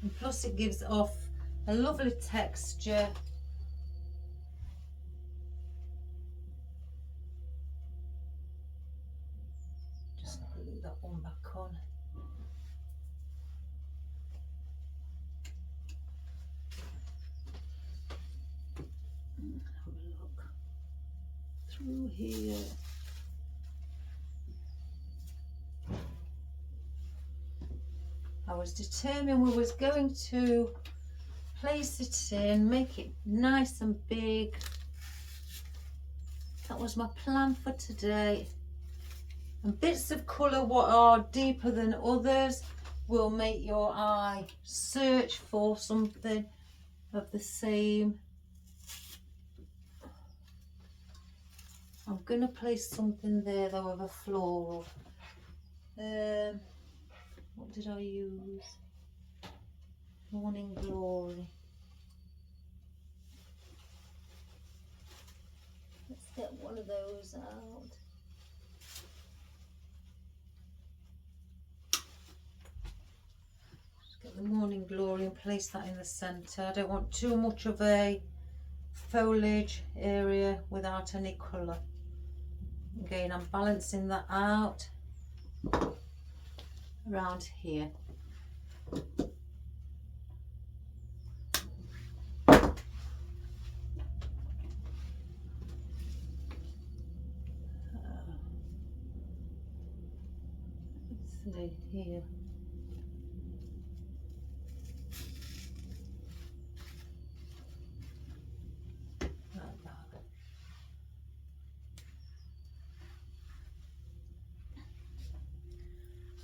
And plus it gives off a lovely texture. Just glue that one back on. Have a look through here. I was determined we was going to place it in, make it nice and big. That was my plan for today. And bits of colour what are deeper than others will make your eye search for something of the same. I'm going to place something there though of a floral. What did I use? Morning Glory. Let's get one of those out. Just get the Morning Glory and place that in the centre. I don't want too much of a foliage area without any colour. Again, I'm balancing that out. around here. Let's see here.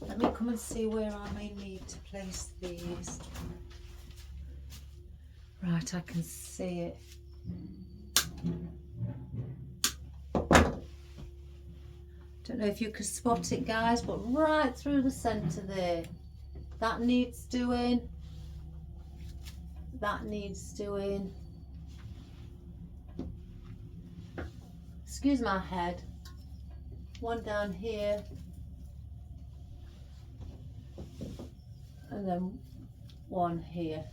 Let me come and see where I may need to place these. Right, I can see it. Don't know if you can spot it, guys, but right through the centre there. That needs doing. That needs doing. Excuse my head. One down here. And then one here.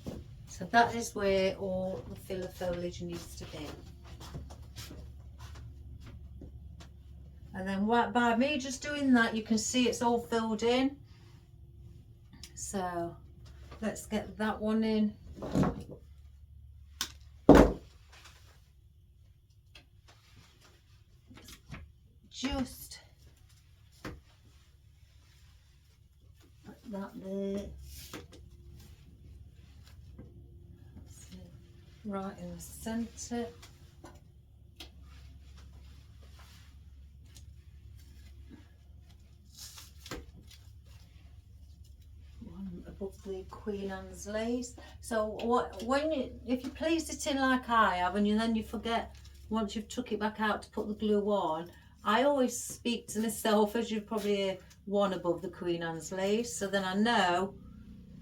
So that is where all the filler foliage needs to be. And then by me just doing that, you can see it's all filled in. So let's get that one in. Just put that there. Right in the centre. One above the Queen Anne's lace. So if you place it in like I have, and then you forget once you've took it back out to put the glue on, I always speak to myself, as you've probably heard, one above the Queen Anne's lace, so then I know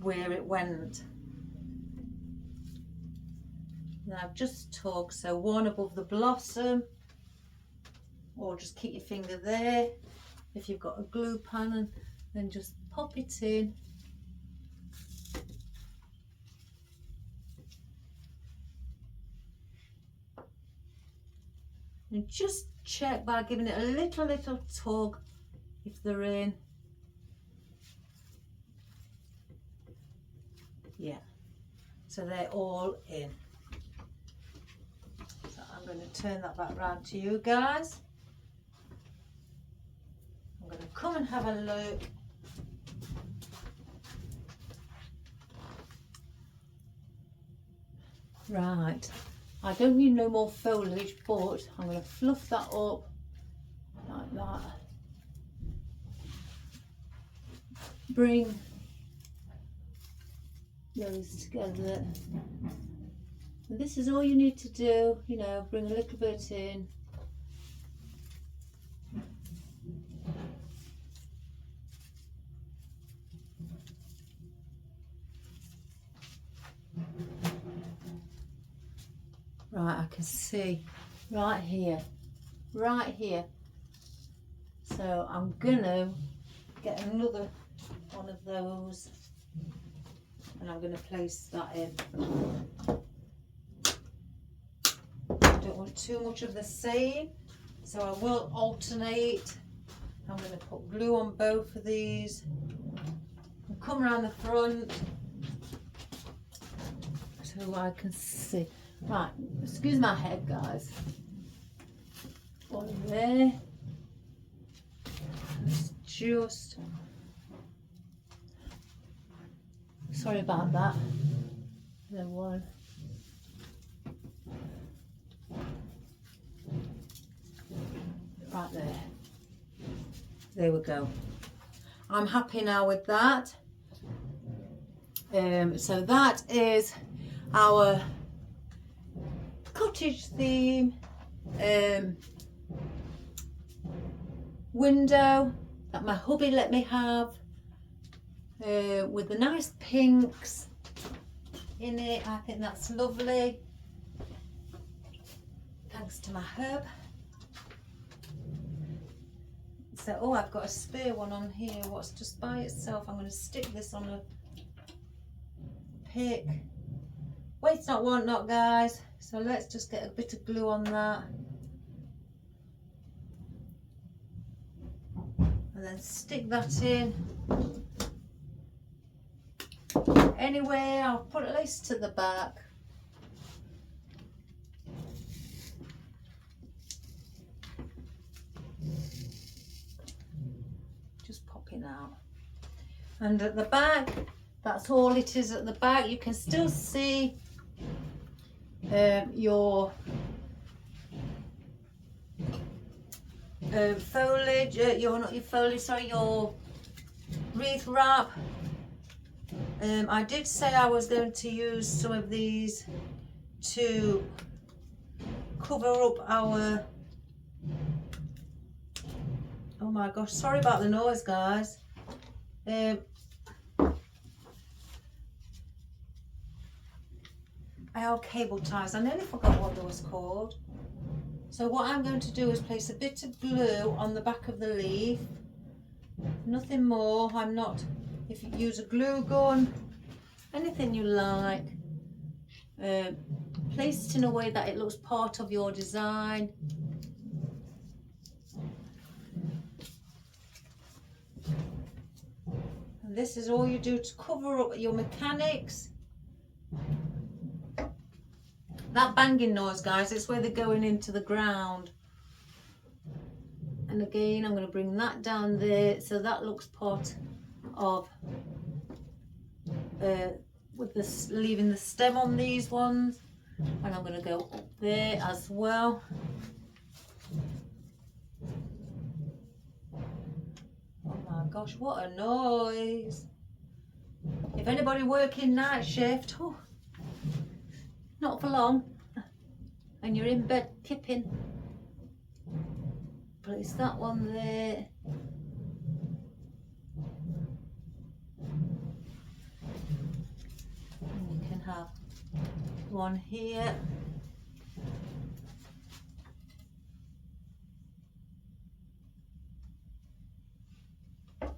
where it went. And I've just took, so one above the blossom, or just keep your finger there. If you've got a glue pan, and then just pop it in. And just check by giving it a little tug if they're in. Yeah, so they're all in. So I'm going to turn that back round to you guys. I'm going to come and have a look. Right, I don't need no more foliage, but I'm going to fluff that up like that. Bring those together. And this is all you need to do, you know, bring a little bit in. Right, I can see right here. So I'm gonna get another one of those, and I'm gonna place that in. I don't want too much of the same, so I will alternate. I'm gonna put glue on both of these and come around the front so I can see. Right, excuse my head, guys. One there. It's just, sorry about that. Then one. Right there. There we go. I'm happy now with that. So that is our cottage theme window that my hubby let me have, with the nice pinks in it. I think that's lovely, thanks to my hub. So, oh, I've got a spare one on here, what's just by itself. I'm going to stick this on a pick. Wait's not want not, guys. So let's just get a bit of glue on that. And then stick that in. anywhere. I'll put it at least to the back. Just popping out. And at the back, that's all it is at the back. You can still see your foliage, your wreath wrap. I did say I was going to use some of these to cover up our, oh my gosh, sorry about the noise, guys. Our cable ties, I nearly forgot what they was called. So what I'm going to do is place a bit of glue on the back of the leaf, nothing more. I'm not, if you use a glue gun, anything you like, place it in a way that it looks part of your design. And this is all you do to cover up your mechanics. That banging noise, guys, it's where they're going into the ground. And again, I'm going to bring that down there so that looks part of with this, leaving the stem on these ones. And I'm going to go up there as well. Oh my gosh, what a noise. If anybody working night shift, oh, not for long, and you're in bed kipping, place that one there. And you can have one here. I'm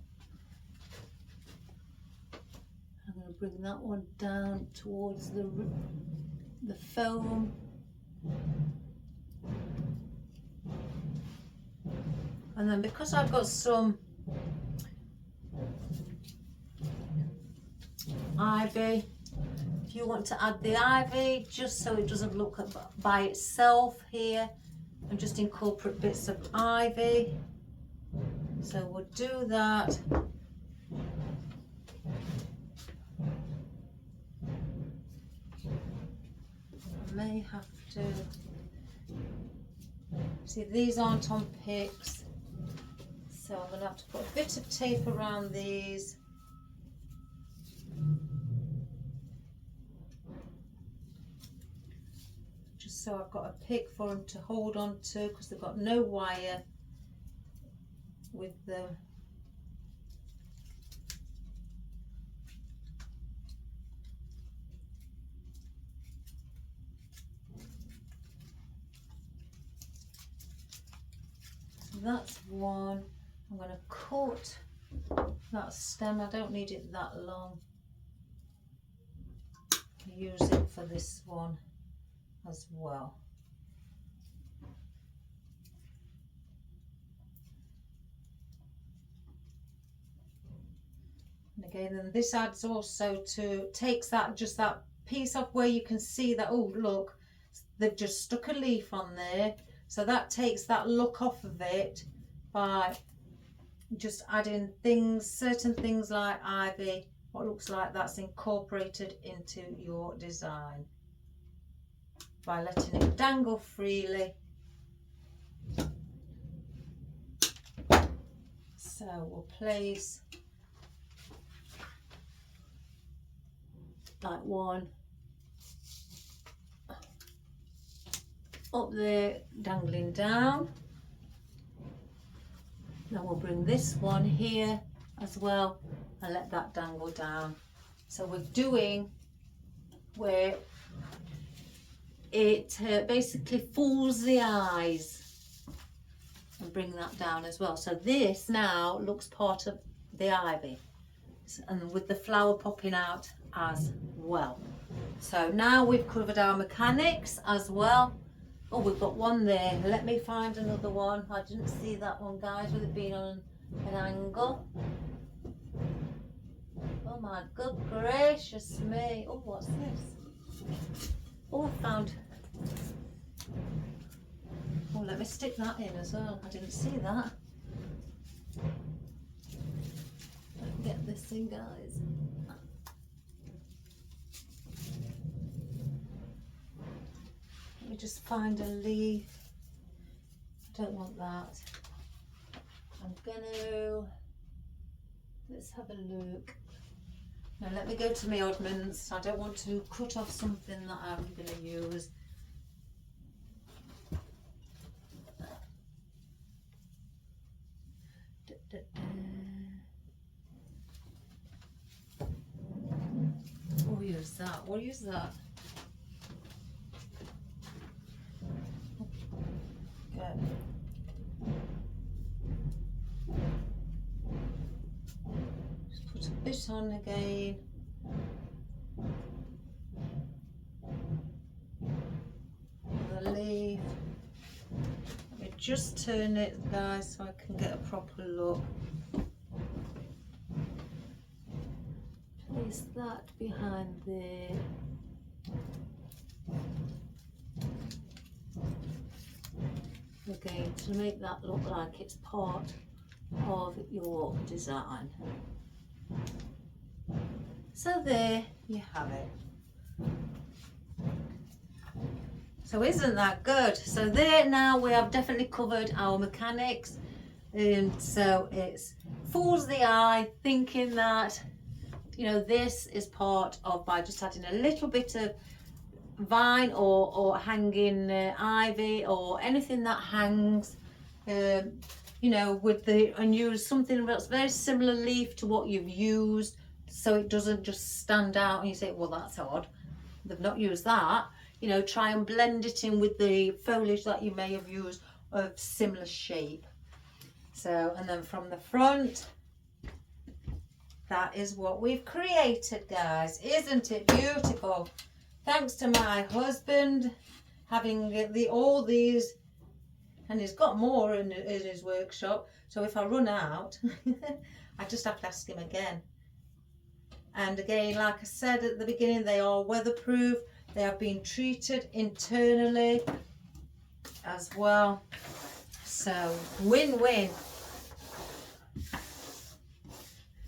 going to bring that one down towards the foam, and then because I've got some ivy, if you want to add the ivy just so it doesn't look by itself here, and just incorporate bits of ivy, so we'll do that. May have to see, these aren't on picks, so I'm going to have to put a bit of tape around these. Just so I've got a pick for them to hold on to, because they've got no wire with them. That's one. I'm going to cut that stem. I don't need it that long. Use it for this one as well. And again, then this adds also to, takes that, just that piece off where you can see that, oh look, they've just stuck a leaf on there. So that takes that look off of it by just adding things, certain things like ivy, what looks like that's incorporated into your design, by letting it dangle freely. So we'll place like one up there dangling down. Then we'll bring this one here as well and let that dangle down. So we're doing where it basically fools the eyes, and bring that down as well. So this now looks part of the ivy, and with the flower popping out as well. So now we've covered our mechanics as well. Oh, we've got one there. Let me find another one. I didn't see that one, guys, with it being on an angle. Oh my good gracious me. Oh, what's this? Oh, I found. Oh, let me stick that in as well. I didn't see that. Get this in, guys. Let me just find a leaf. I don't want that. I'm gonna, let's have a look. Now let me go to my oddments. I don't want to cut off something that I'm gonna use. We'll use that. We'll use that. Good. Just put a bit on again. The leaf. Let me just turn it, guys, so I can get a proper look. Place that behind there. Again, to make that look like it's part of your design. So there you have it. So isn't that good? So there, now we have definitely covered our mechanics. So it's fools the eye thinking that, you know, this is part of, by just adding a little bit of vine or hanging ivy or anything that hangs, you know, with the, and use something that's very similar leaf to what you've used, so it doesn't just stand out and you say, well, that's odd, they've not used that. You know, try and blend it in with the foliage that you may have used of similar shape. So, and then from the front, that is what we've created, guys. Isn't it beautiful? Thanks to my husband having all these, and he's got more in his workshop, so if I run out I just have to ask him again. And again, like I said at the beginning, they are weatherproof. They have been treated internally as well, so win-win.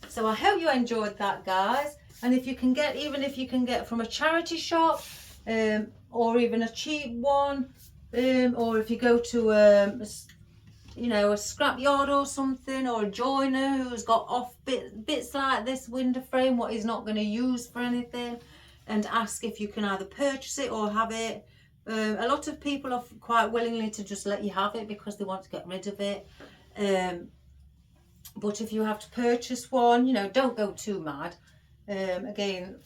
So I hope you enjoyed that, guys. And if you can get, even if you can get from a charity shop, or even a cheap one, or if you go to you know, a scrap yard or something, or a joiner who's got off bits like this window frame, what he's not going to use for anything, and ask if you can either purchase it or have it. A lot of people are quite willingly to just let you have it because they want to get rid of it. But if you have to purchase one, you know, don't go too mad. Again,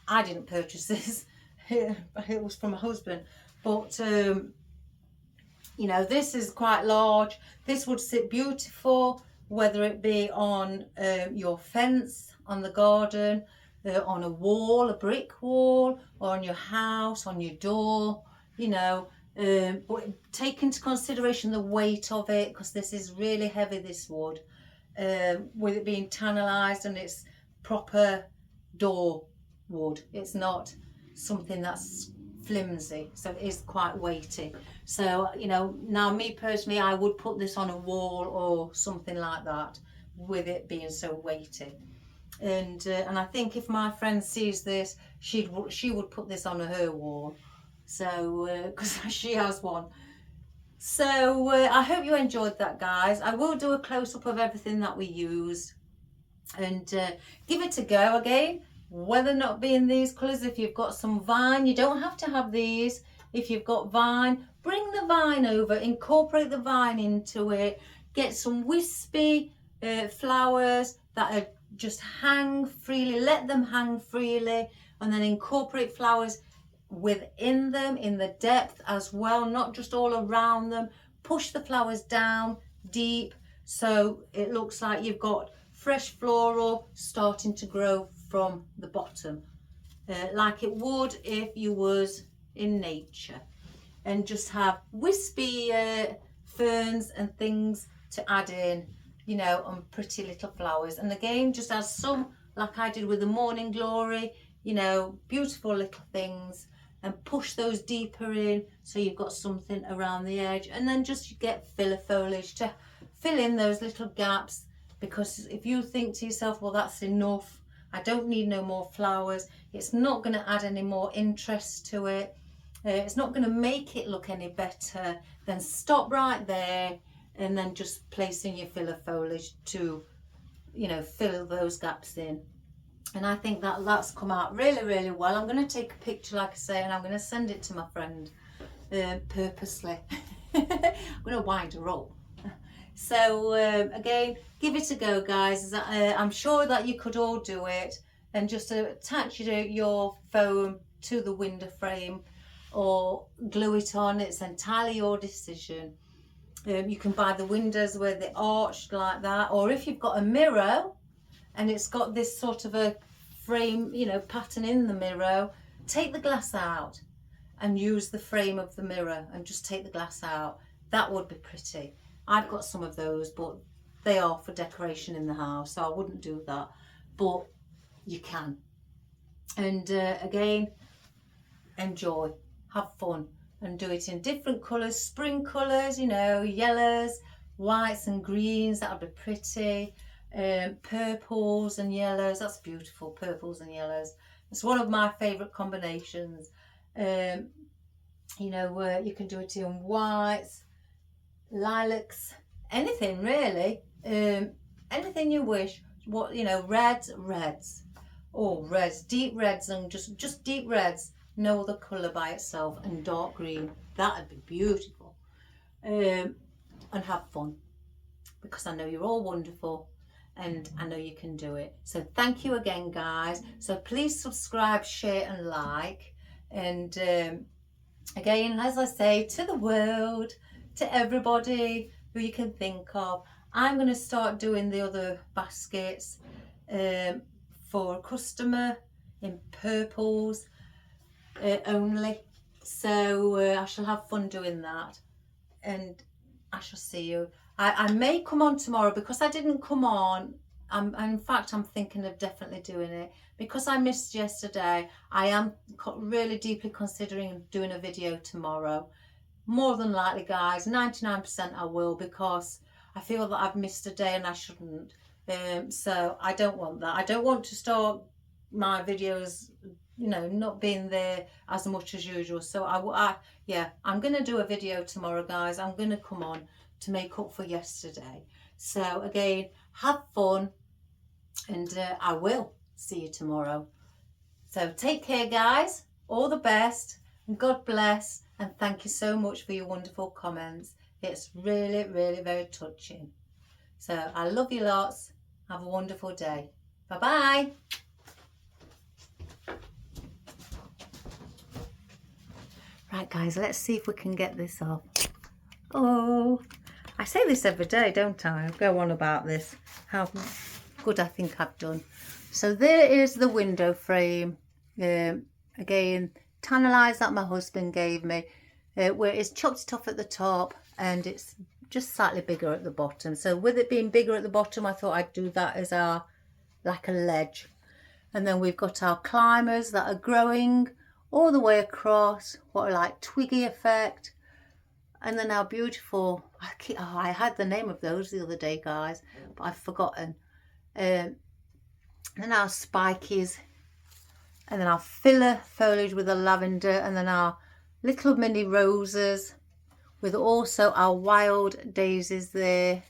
I didn't purchase this. It was from my husband. But, you know, this is quite large. This would sit beautiful, whether it be on your fence, on the garden, on a wall, a brick wall, or on your house, on your door, you know. But take into consideration the weight of it, because this is really heavy, this wood. With it being tannalized, and it's proper door wood. It's not something that's flimsy, so it is quite weighty. So, you know, now me personally, I would put this on a wall or something like that, with it being so weighty. And I think if my friend sees this, she would put this on her wall. So because she has one. So I hope you enjoyed that, guys. I will do a close-up of everything that we used, and give it a go again, whether or not being these colours. If you've got some vine, you don't have to have these. If you've got vine, bring the vine over, incorporate the vine into it, get some wispy flowers that are just hang freely, let them hang freely, and then incorporate flowers within them, in the depth as well, not just all around them. Push the flowers down deep, so it looks like you've got fresh floral starting to grow from the bottom, like it would if you was in nature. And just have wispy ferns and things to add in, you know, on pretty little flowers. And again, just add some like I did with the morning glory, you know, beautiful little things, and push those deeper in so you've got something around the edge, and then just get filler foliage to fill in those little gaps. Because if you think to yourself, well, that's enough, I don't need no more flowers, it's not going to add any more interest to it, it's not going to make it look any better, then stop right there and then just placing your filler foliage to, you know, fill those gaps in. And I think that that's come out really, really well. I'm going to take a picture, like I say, and I'm going to send it to my friend purposely. I'm going to wind her up. So again, give it a go, guys. I'm sure that you could all do it, and just attach your foam to the window frame or glue it on. It's entirely your decision. You can buy the windows where they're arched like that, or if you've got a mirror and it's got this sort of a frame, you know, pattern in the mirror, take the glass out and use the frame of the mirror and just take the glass out. That would be pretty. I've got some of those, but they are for decoration in the house, so I wouldn't do that, but you can. And again, enjoy, have fun, and do it in different colours, spring colours, you know, yellows, whites and greens, that would be pretty. Purples and yellows, that's beautiful, purples and yellows. It's one of my favourite combinations. You know, you can do it in whites, lilacs, anything really, anything you wish. What, you know, reds, oh, reds, deep reds, and just deep reds, no other colour by itself, and dark green, that'd be beautiful. And have fun, because I know you're all wonderful and I know you can do it. So thank you again, guys. So please subscribe, share and like, and again, as I say, to the world, to everybody who you can think of, I'm going to start doing the other baskets for a customer in purples only. So I shall have fun doing that, and I shall see you. I may come on tomorrow, because I didn't come on. In fact, I'm thinking of definitely doing it, because I missed yesterday. I am really deeply considering doing a video tomorrow. More than likely, guys, 99% I will, because I feel that I've missed a day and I shouldn't. So I don't want that. I don't want to start my videos, you know, not being there as much as usual. So yeah, I'm going to do a video tomorrow, guys. I'm going to come on to make up for yesterday. So again, have fun, and I will see you tomorrow. So take care, guys. All the best, and God bless, and thank you so much for your wonderful comments. It's really, really very touching. So I love you lots. Have a wonderful day. Bye bye. Right, guys, let's see if we can get this off. Oh, I say this every day, don't I? I go on about this, how good I think I've done. So there is the window frame, again, tannalized, that my husband gave me, where it's chopped it off at the top and it's just slightly bigger at the bottom. So with it being bigger at the bottom, I thought I'd do that as our, like a ledge. And then we've got our climbers that are growing all the way across, what are like twiggy effect. And then our beautiful, I had the name of those the other day, guys, but I've forgotten. And our spikies, and then our filler foliage with the lavender, and then our little mini roses with also our wild daisies there,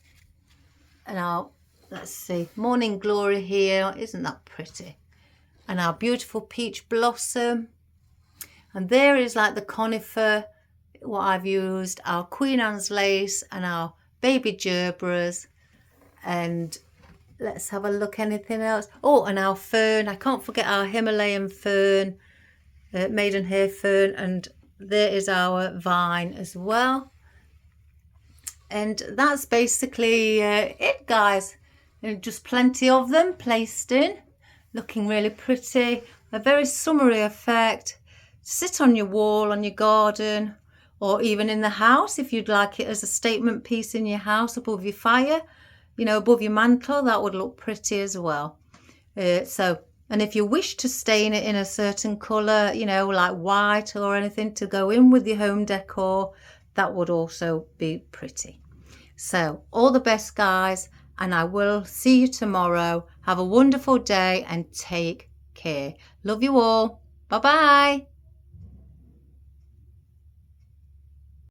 and our, let's see, morning glory here, isn't that pretty? And our beautiful peach blossom, and there is like the conifer, what I've used, our Queen Anne's lace and our baby gerberas. And let's have a look, anything else? Oh, and our fern, I can't forget our Himalayan fern, maidenhair fern, and there is our vine as well. And that's basically it, guys. And just plenty of them placed in, looking really pretty, a very summery effect. Sit on your wall, on your garden, or even in the house if you'd like it as a statement piece in your house above your fire, you know, above your mantle. That would look pretty as well. And if you wish to stain it in a certain colour, you know, like white or anything to go in with your home decor, that would also be pretty. So all the best, guys, and I will see you tomorrow. Have a wonderful day and take care. Love you all. Bye bye.